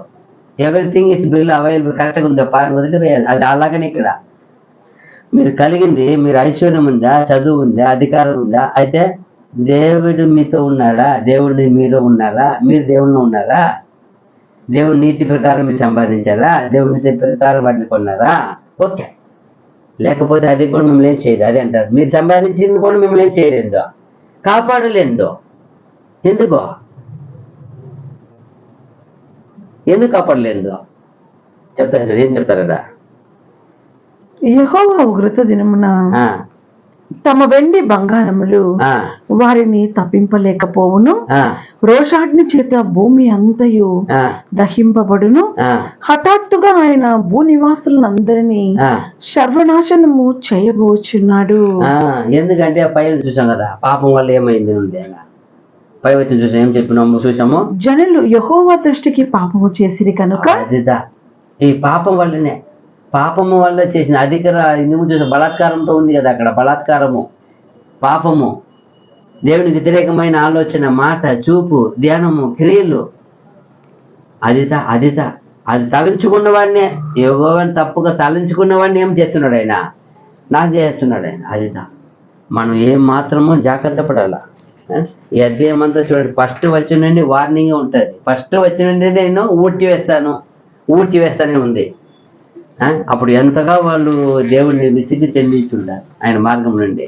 ఎవ్రీథింగ్ ఇస్ బిల్ అవైలబుల్, కరెక్ట్గా ఉందా వదిలిపోయాలి. అది అలాగనే ఇక్కడ మీరు కలిగింది, మీరు ఐశ్వర్యం ఉందా, చదువు ఉందా, అధికారం ఉందా, అయితే దేవుడు మీతో ఉన్నాడా? దేవుడిని మీరు ఉన్నారా? మీరు దేవుడిని ఉన్నారా? దేవుడి నీతి ప్రకారం మీరు సంపాదించారా? దేవుడి నీతి ప్రకారం వాటిని కొన్నారా? ఓకే. లేకపోతే అది కూడా మిమ్మల్ని ఏం చేయదు. అదే అంటారు, మీరు సంపాదించింది కూడా మిమ్మల్ని ఏం చేయలేదో, కాపాడలేదో. ఎందుకు కాపాడలేదో చెప్తారు. ఏం చెప్తారదా? యెహోవా ఉగ్రత దినమున తమ వెండి బంగారములు వారిని తప్పింపలేకపోవును. రోషాగ్ని చేత భూమి అంతయు దహింపబడును. హఠాత్తుగా ఆయన భూనివాసులందరినీ సర్వనాశనము చేయబోచున్నాడు. ఎందుకంటే పై చూసాం కదా, పాపం వల్ల ఏమైంది ఉంది. పై వచ్చి చూసాం, ఏం చెప్పినాము చూసాము, జనులు యెహోవా దృష్టికి పాపము చేసిరి కనుక. ఈ పాపము వల్ల చేసిన నువ్వు చూసిన బలాత్కారంతో ఉంది కదా అక్కడ. బలాత్కారము, పాపము, దేవునికి వ్యతిరేకమైన ఆలోచన, మాట, చూపు, ధ్యానము, క్రియలు, అది తలంచుకున్న వాడినే, యెహోవాని తప్పుగా తలంచుకున్న వాడిని ఏం చేస్తున్నాడు ఆయన? నాకు చేస్తున్నాడు ఆయన. మనం ఏం మాత్రమో జాగ్రత్త పడాల. ఈ అధ్యాయం అంతా చూడండి, ఫస్ట్ వచ్చిన నుండి వార్నింగ్ ఉంటుంది. ఫస్ట్ వచ్చిన నుండి నేను ఊడ్చి వేస్తానే ఉంది. అప్పుడు ఎంతగా వాళ్ళు దేవుడిని విసిగి చెందించుంటారు ఆయన మార్గం నుండి.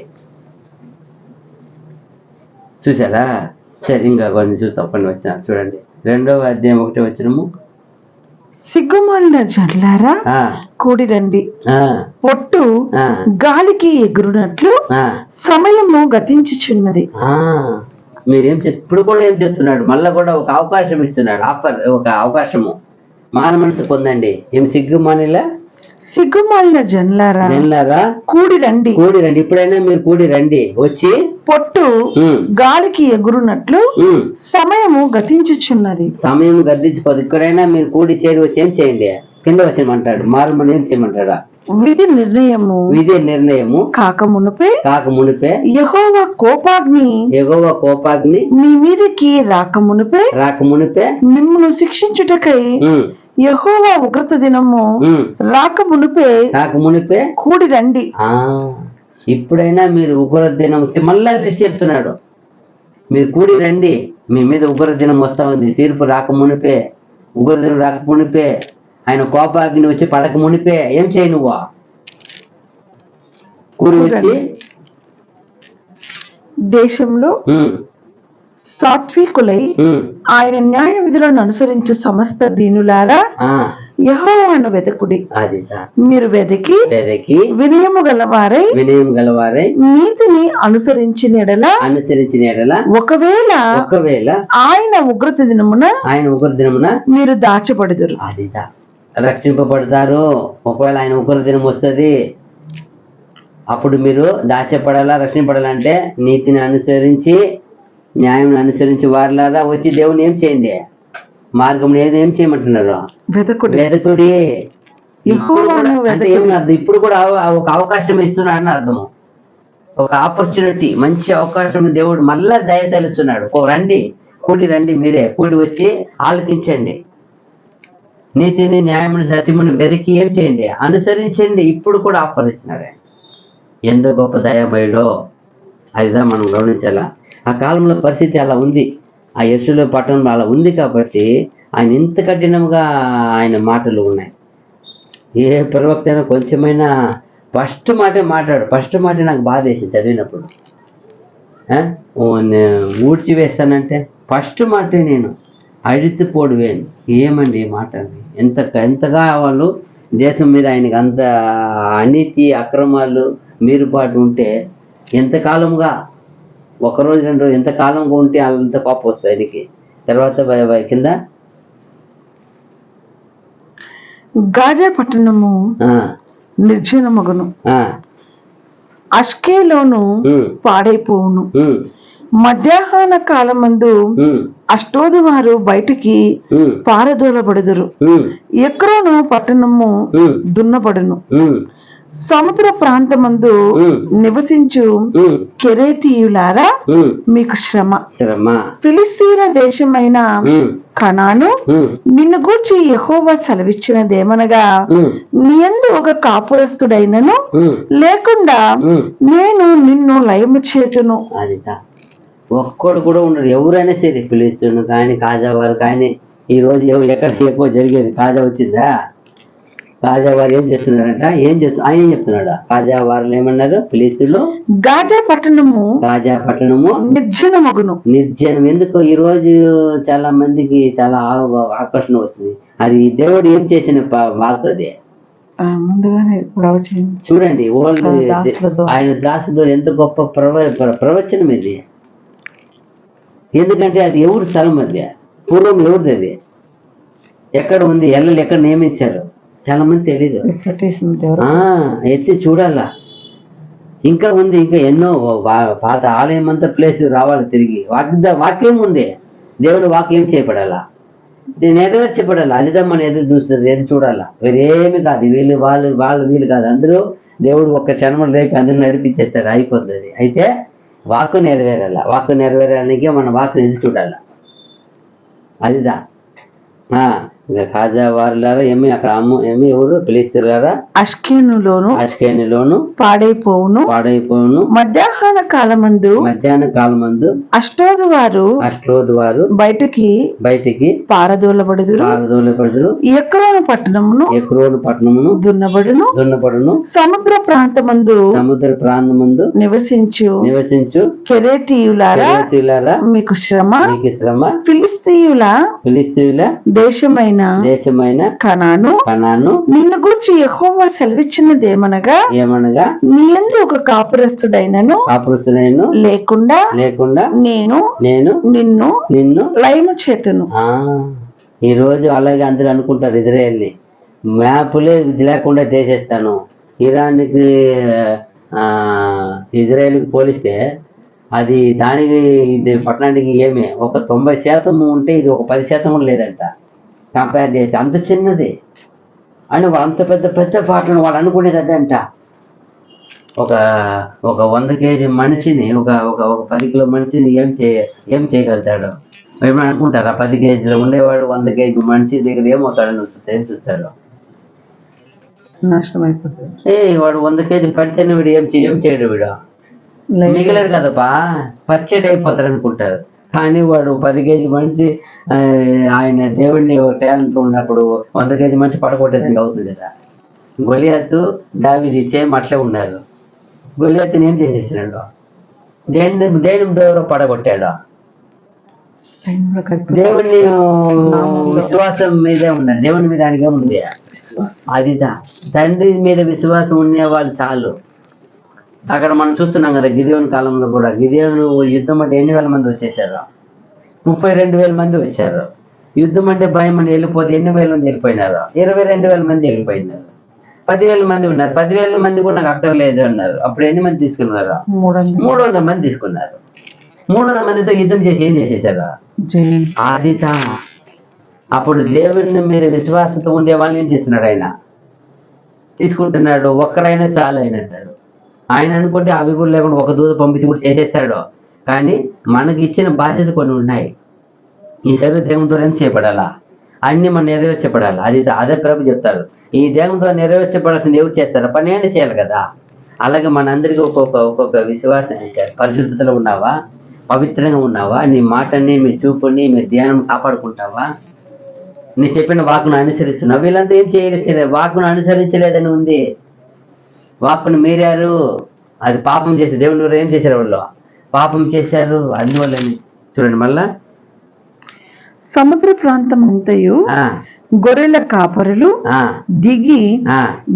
చూసారా? సరే, ఇంకా కొన్ని చూస్తాం. కొన్ని వచ్చిన చూడండి, 2వ అధ్యాయం 1వ వచనము. సిగ్గుమాలిన జనులారా కూడి రండి, పొట్టు గాలికి ఎగురునట్లు సమయము గతించుచున్నది. మీరేం ఇప్పుడు కూడా ఏం చెప్తున్నాడు? మళ్ళా కూడా ఒక అవకాశం ఇస్తున్నాడు. ఒక అవకాశము. మాన మనసు పొందండి. ఏం సిగ్గుమాలిన జనులారా కూడి రండి. ఇప్పుడైనా మీరు కూడి రండి, వచ్చి పొట్టు గాలికి ఎగురునట్లు సమయము గతించుచున్నది. సమయం గతించిపోదు. ఇక్కడైనా మీరు కూడి చేరి వచ్చి ఏం చేయండి? కింద వచ్చేయమంటాడు. మారుమని ఏం చేయమంటాడా? విధి నిర్ణయము కాక మునిపే యెహోవా కోపాగ్ని మీ మీదకి రాక మునిపే మిమ్మును శిక్షించుటకై యెహోవా ఉగ్రత దినము రాక మునిపే కూడి రండి. ఇప్పుడైనా మీరు ఉగ్రదినం మళ్ళా లిస్ట్ చెప్తున్నాడు, మీరు కూడి రండి, మీ మీద ఉగ్రదినం వస్తా ఉంది, తీర్పు రాకమునిపే, ఉగ్రదినం రాకమునిపే, ఆయన కోపాగ్ని వచ్చి పడక మునిపే ఏం చేయి నువ్వు? కూడి వచ్చి దేశంలో సాత్వికులై ఆయన న్యాయ విధులను అనుసరించు సమస్త దీనులారా యెహోవాను వెదకుడి. మీరు వెదకి వినయము గలవారై నీతిని అనుసరించిన ఎడల ఒకవేళ ఆయన ఉగ్రత దినమున మీరు దాచబడుదురు. రక్షింపబడతారు. ఒకవేళ ఆయన ఉగ్ర దినం వస్తుంది, అప్పుడు మీరు దాచపడాలా, రక్షింపడాలంటే నీతిని అనుసరించి న్యాయం అనుసరించి వారిలాగా వచ్చి దేవుని ఏం చేయండి, మార్గం ఏం చేయమంటున్నారు? వెదకుడి. అంటే ఏమని అర్థం? ఇప్పుడు కూడా ఒక అవకాశం ఇస్తున్నాడు అని అర్థము. ఒక ఆపర్చునిటీ, మంచి అవకాశం దేవుడు మళ్ళా దయ తెలుస్తున్నాడు. రండి, కూడి రండి, మీరే కూడి వచ్చి ఆలకించండి, నీతిని న్యాయముని సత్యముని వెతికి ఏం చేయండి, అనుసరించండి. ఇప్పుడు కూడా ఆఫర్ ఇచ్చినాడు. ఎంత గొప్ప దయామయుడో అదిదా మనం గమనించాలా. ఆ కాలంలో పరిస్థితి అలా ఉంది, ఆ యెరూషలేము పట్టణంలో అలా ఉంది కాబట్టి ఆయన ఇంత కఠినంగా ఆయన మాటలు ఉన్నాయి. ఏ ప్రవక్త అయినా కొంచెమైనా ఫస్ట్ మాటే మాట్లాడు. ఫస్ట్ మాట నాకు బాధ వేసింది చదివినప్పుడు. ఊడ్చి వేస్తానంటే ఫస్ట్ మాటే నేను అడిగిపోడు వేను. ఏమండి ఈ మాట? ఎంతగా వాళ్ళు దేశం మీద ఆయనకి అంత అనీతి అక్రమాలు మీరుపాటు ఉంటే, ఎంతకాలంగా ఒకరోజు 2 రోజులు ఎంతకాలంగా ఉంటే అంత కోపం వస్తుంది ఆయనకి. తర్వాత కింద గాజా పట్టణము నిర్జనమగును, అష్కేలోను పాడైపోవును. మధ్యాహ్న కాలమందు అష్టోదు వారు బయటికి పారదోలబడుదురు. ఎక్రోను పట్టణము దున్నబడును. సముద్ర ప్రాంతమందు నివసించు కెరేతీయులారా మీకు శ్రమ. ఫిలిస్తీన్ల దేశమైన కనాను నిన్ను గూర్చి యెహోవా సెలవిచ్చినదేమనగా, నీ యందు ఒక కాపురస్తుడైనను లేకుండా నేను నిన్ను లయము చేతును. ఒక్కడు కూడా ఉండడు. ఎవరైనా సరే, ఫిలిస్తీన్లు కానీ కాజా వారు కానీ. ఈ రోజు ఎక్కడ ఎక్కువ జరిగేది కాజా వచ్చిందా? కాజా వారు ఏం చేస్తున్నారంట? ఆయన ఏం చెప్తున్నాడు? కాజా వారు ఏమన్నారు? ఫిలిస్తీన్లు గాజా పట్టణము నిర్జనమగును. నిర్జనం. ఎందుకు? ఈ రోజు చాలా మందికి చాలా ఆకర్షణ వస్తుంది. అది దేవుడు ఏం చేసిన వాకు అది. ముందుగానే చూడండి, ఆయన దాసుతో ఎంత గొప్ప ప్రవచనం ఇది. ఎందుకంటే అది ఎవరి స్థలం? అది పూర్వం ఎవరిది? అది ఎక్కడ ఉంది? ఎల్లలు ఎక్కడ నియమించారు? చాలా మంది తెలీదు. ఎత్తి చూడాలా. ఇంకా ఉంది, ఇంకా ఎన్నో పాత ఆలయం అంతా ప్లేస్ రావాలి తిరిగి. వాక్యం ఉంది, దేవుడు వాక్యం చేయబడాలా, నెరవేర్చబడాలా. అదిదా మనం ఎదురు చూస్తుంది, ఎదురు చూడాలా. వేరేమి కాదు. వీళ్ళు కాదు, అందరూ దేవుడు ఒక్క క్షణం రేపు అందరూ నడిపించేస్తారు, అయిపోతుంది. అయితే వాక్కు నెరవేరాల. వాక్కు నెరవేరడానికే మనం వాక్కు ఎదురు చూడాలా. అదిదా కాజా వారులారా ఏమి అక్కడ ఏమి ఎవరు ఫిలిస్తీయులారా అష్కేనులోను పాడైపోవును. మధ్యాహ్న కాలమందు అష్టోదు వారు బయటికి పారదోలబడుదురు. ఎక్రోను పట్టణమును దున్నబడును. సముద్ర ప్రాంతమందు నివసించు కెరేతీయులారా మీకు శ్రమ. ఫిలిస్తీయుల దేశమైన కనాను నిన్ను గూర్చి యెహోవా సెలవిచ్చినదేమనగా, నీ యందు ఒక కాపురస్తుడైనను లేకుండా నేను నిన్ను లయము చేతును. ఈ రోజు అలాగే అందరూ అనుకుంటారు, ఇజ్రాయెల్ని మ్యాపులే లేకుండా చేసేస్తాను. ఇరాన్కి ఇజ్రాయెల్కి పోలిస్తే అది దానికి ఇది పట్టణానికి ఏమే ఒక 90% ఉంటే ఇది ఒక 10% కూడా లేదంట. కంపేర్ చేస్తే అంత చిన్నది అని అంత పెద్ద పాటలను వాళ్ళు అనుకునేది అదంట. ఒక 100 కేజీ మనిషిని ఒక 10 కిలో మనిషిని ఏం చేయగలుగుతాడు? ఏమైనా అనుకుంటారా? 10 కేజీలు ఉండేవాడు 100 కేజీ మనిషి దగ్గర ఏమవుతాడని చూస్తారు. నాశనం అయిపోతుంది. వాడు 100 కేజీ పడితేనే వీడు ఏం చేయడు, వీడు మిగలరు కదపా, పచ్చడి అయిపోతారు అనుకుంటారు. కానీ వాడు 10 కేజీ మనిషి ఆయన దేవుడిని టాలెంట్ ఉన్నప్పుడు 100 కేజీ మనిషి పడగొట్టేదానికి అవుతుంది కదా. గొలియాతు దావీదు సేమ్ అట్లే ఉన్నారు. గొలియాతుని ఏం చేసేసినాడు? దేని దేవుడు పడగొట్టాడు? దేవుని విశ్వాసం మీదే ఉన్నారు. దేవుని మీద ఆయనకే ఉంది అదిదా. తండ్రి మీద విశ్వాసం ఉండే వాళ్ళు చాలు. అక్కడ మనం చూస్తున్నాం కదా, గిదియోను కాలంలో కూడా గిదియోను యుద్ధం అంటే ఎన్ని వేల మంది వచ్చేసారు? 32,000 మంది వచ్చారు. యుద్ధం అంటే భయం అని వెళ్ళిపోతే ఎన్ని వేల మంది వెళ్ళిపోయినారు? 22,000 మంది వెళ్ళిపోయినారు. 10,000 మంది ఉన్నారు. 10,000 మంది కూడా నాకు అక్కర్లేదు అన్నారు. అప్పుడు ఎన్ని మంది తీసుకున్నారు? 300 మంది తీసుకున్నారు. 300 మందితో యుద్ధం చేసి ఏం చేసేసారు? ఆదిత. అప్పుడు దేవుని మీద విశ్వాసంతో ఉండే వాళ్ళని ఏం చేస్తున్నాడు? ఆయన తీసుకుంటున్నాడు. ఒక్కరైనా చాలు అయినట్టాడు. ఆయన అనుకుంటే అవి కూడా లేకుండా ఒక దూత పంపించి కూడా చేసేస్తాడు. కానీ మనకి ఇచ్చిన బాధ్యత కొన్ని ఉన్నాయి. ఈ శరీర దేవునితో చేపడాలా, అన్ని మనం నెరవేర్చబడాలి. అదే ప్రభు చెప్తారు. ఈ దేవునితో నెరవేర్చబడాల్సింది ఎవరు చేస్తారా? పన్నెండు చేయాలి కదా. అలాగే మనందరికీ ఒక్కొక్క విశ్వాసం ఇచ్చారు. పరిశుద్ధతలో ఉన్నావా? పవిత్రంగా ఉన్నావా? నీ మాటని, మీ చూపుని, మీ ధ్యానం కాపాడుకుంటావా? నీ చెప్పిన వాక్కును అనుసరిస్తున్నావు. వీళ్ళంతా ఏం చేయలేదు, వాక్కును అనుసరించలేదని ఉంది. వాక్కును మీరారు, అది పాపం చేసి దేవుని ఏం చేశారు? వాళ్ళు పాపం చేశారు. అందువల్లని చూడండి మళ్ళా, సముద్ర ప్రాంతం అంతయు గొర్రెల కాపరులు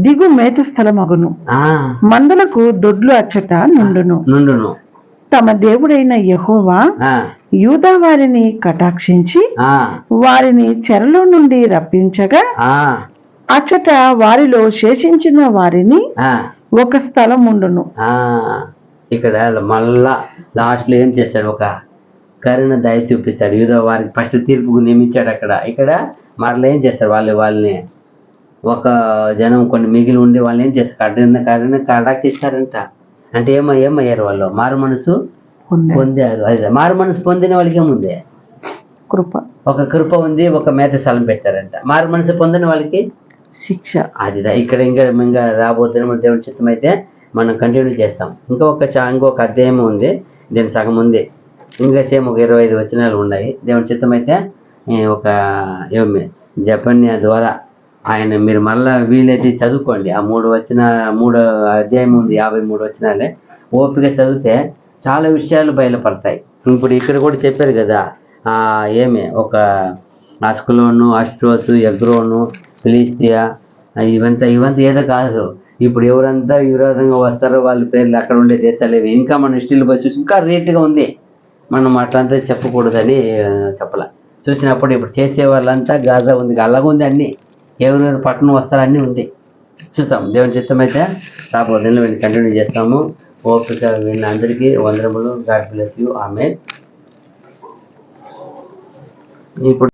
దిగు మేత స్థలమగును. మందలకు దొడ్లు అచ్చట నుండును. తమ దేవుడైన యెహోవా యూదా వారిని కటాక్షించి వారిని చెరలో నుండి రప్పించగా అచ్చట వారిలో శేషించిన వారిని ఒక స్థలం ఉండును. ఇక్కడ మళ్ళా లాస్ట్ లో ఏం చేస్తాడు? ఒక కరుణ దయ చూపిస్తాడు. యూదా వారికి ఫస్ట్ తీర్పుకు నియమించాడు. ఇక్కడ మరలా ఏం చేస్తారు? వాళ్ళని ఒక జనం కొన్ని మిగిలి ఉండి వాళ్ళు ఏం చేస్తారు? కరుణ కటాక్షిస్తారంట. అంటే ఏమయ్యారు? వాళ్ళు మారు మనసు పొందారు. అదే మారు మనసు పొందిన వాళ్ళకి ఏముంది? ఒక కృప ఉంది. ఒక మేత స్థలం పెట్టారంట. మారు మనసు పొందిన వాళ్ళకి శిక్ష. అదిదా. ఇక్కడ ఇంకా రాబోతున్న దేవుని చిత్తం అయితే మనం కంటిన్యూ చేస్తాం. ఇంకొక అధ్యాయం ఉంది, దీని సగం ఉంది. ఇంకా సేమ్ ఒక 25 వచనాలు ఉన్నాయి. దేవుని చిత్తం అయితే ఒక జపన్య ద్వారా ఆయన మీరు మళ్ళా వీలైతే చదువుకోండి. ఆ 3 అధ్యాయం ఉంది, 53 వచనాలే. ఓపిక చదివితే చాలా విషయాలు బయలుపడతాయి. ఇప్పుడు ఇక్కడ కూడా చెప్పారు కదా, ఒక అస్కులోను, అస్ట్రోతు, ఎగ్రోను, ఫిలిస్తియా, ఇవంతా ఏదో కాదు. ఇప్పుడు ఎవరంతా విరోధంగా వస్తారో వాళ్ళ పేర్లు అక్కడ ఉండే దేశాలు ఇవి. ఇంకా మన హిస్టరీలో పోయి చూసి ఇంకా రేట్గా ఉంది. మనం అట్లంతా చెప్పకూడదని చెప్పాల. చూసినప్పుడు ఇప్పుడు చేసే వాళ్ళంతా గాజా ఉంది, అలాగ ఉంది. అన్నీ ఎవరెవరు పట్టణం వస్తారో అన్నీ ఉంది. చూస్తాం. దేవుని చిత్తం అయితే రాబోతున్న కంటిన్యూ చేస్తాము. ఓపిక విన్న అందరికీ వందనములు. God bless you. ఆమేన్. ఇప్పుడు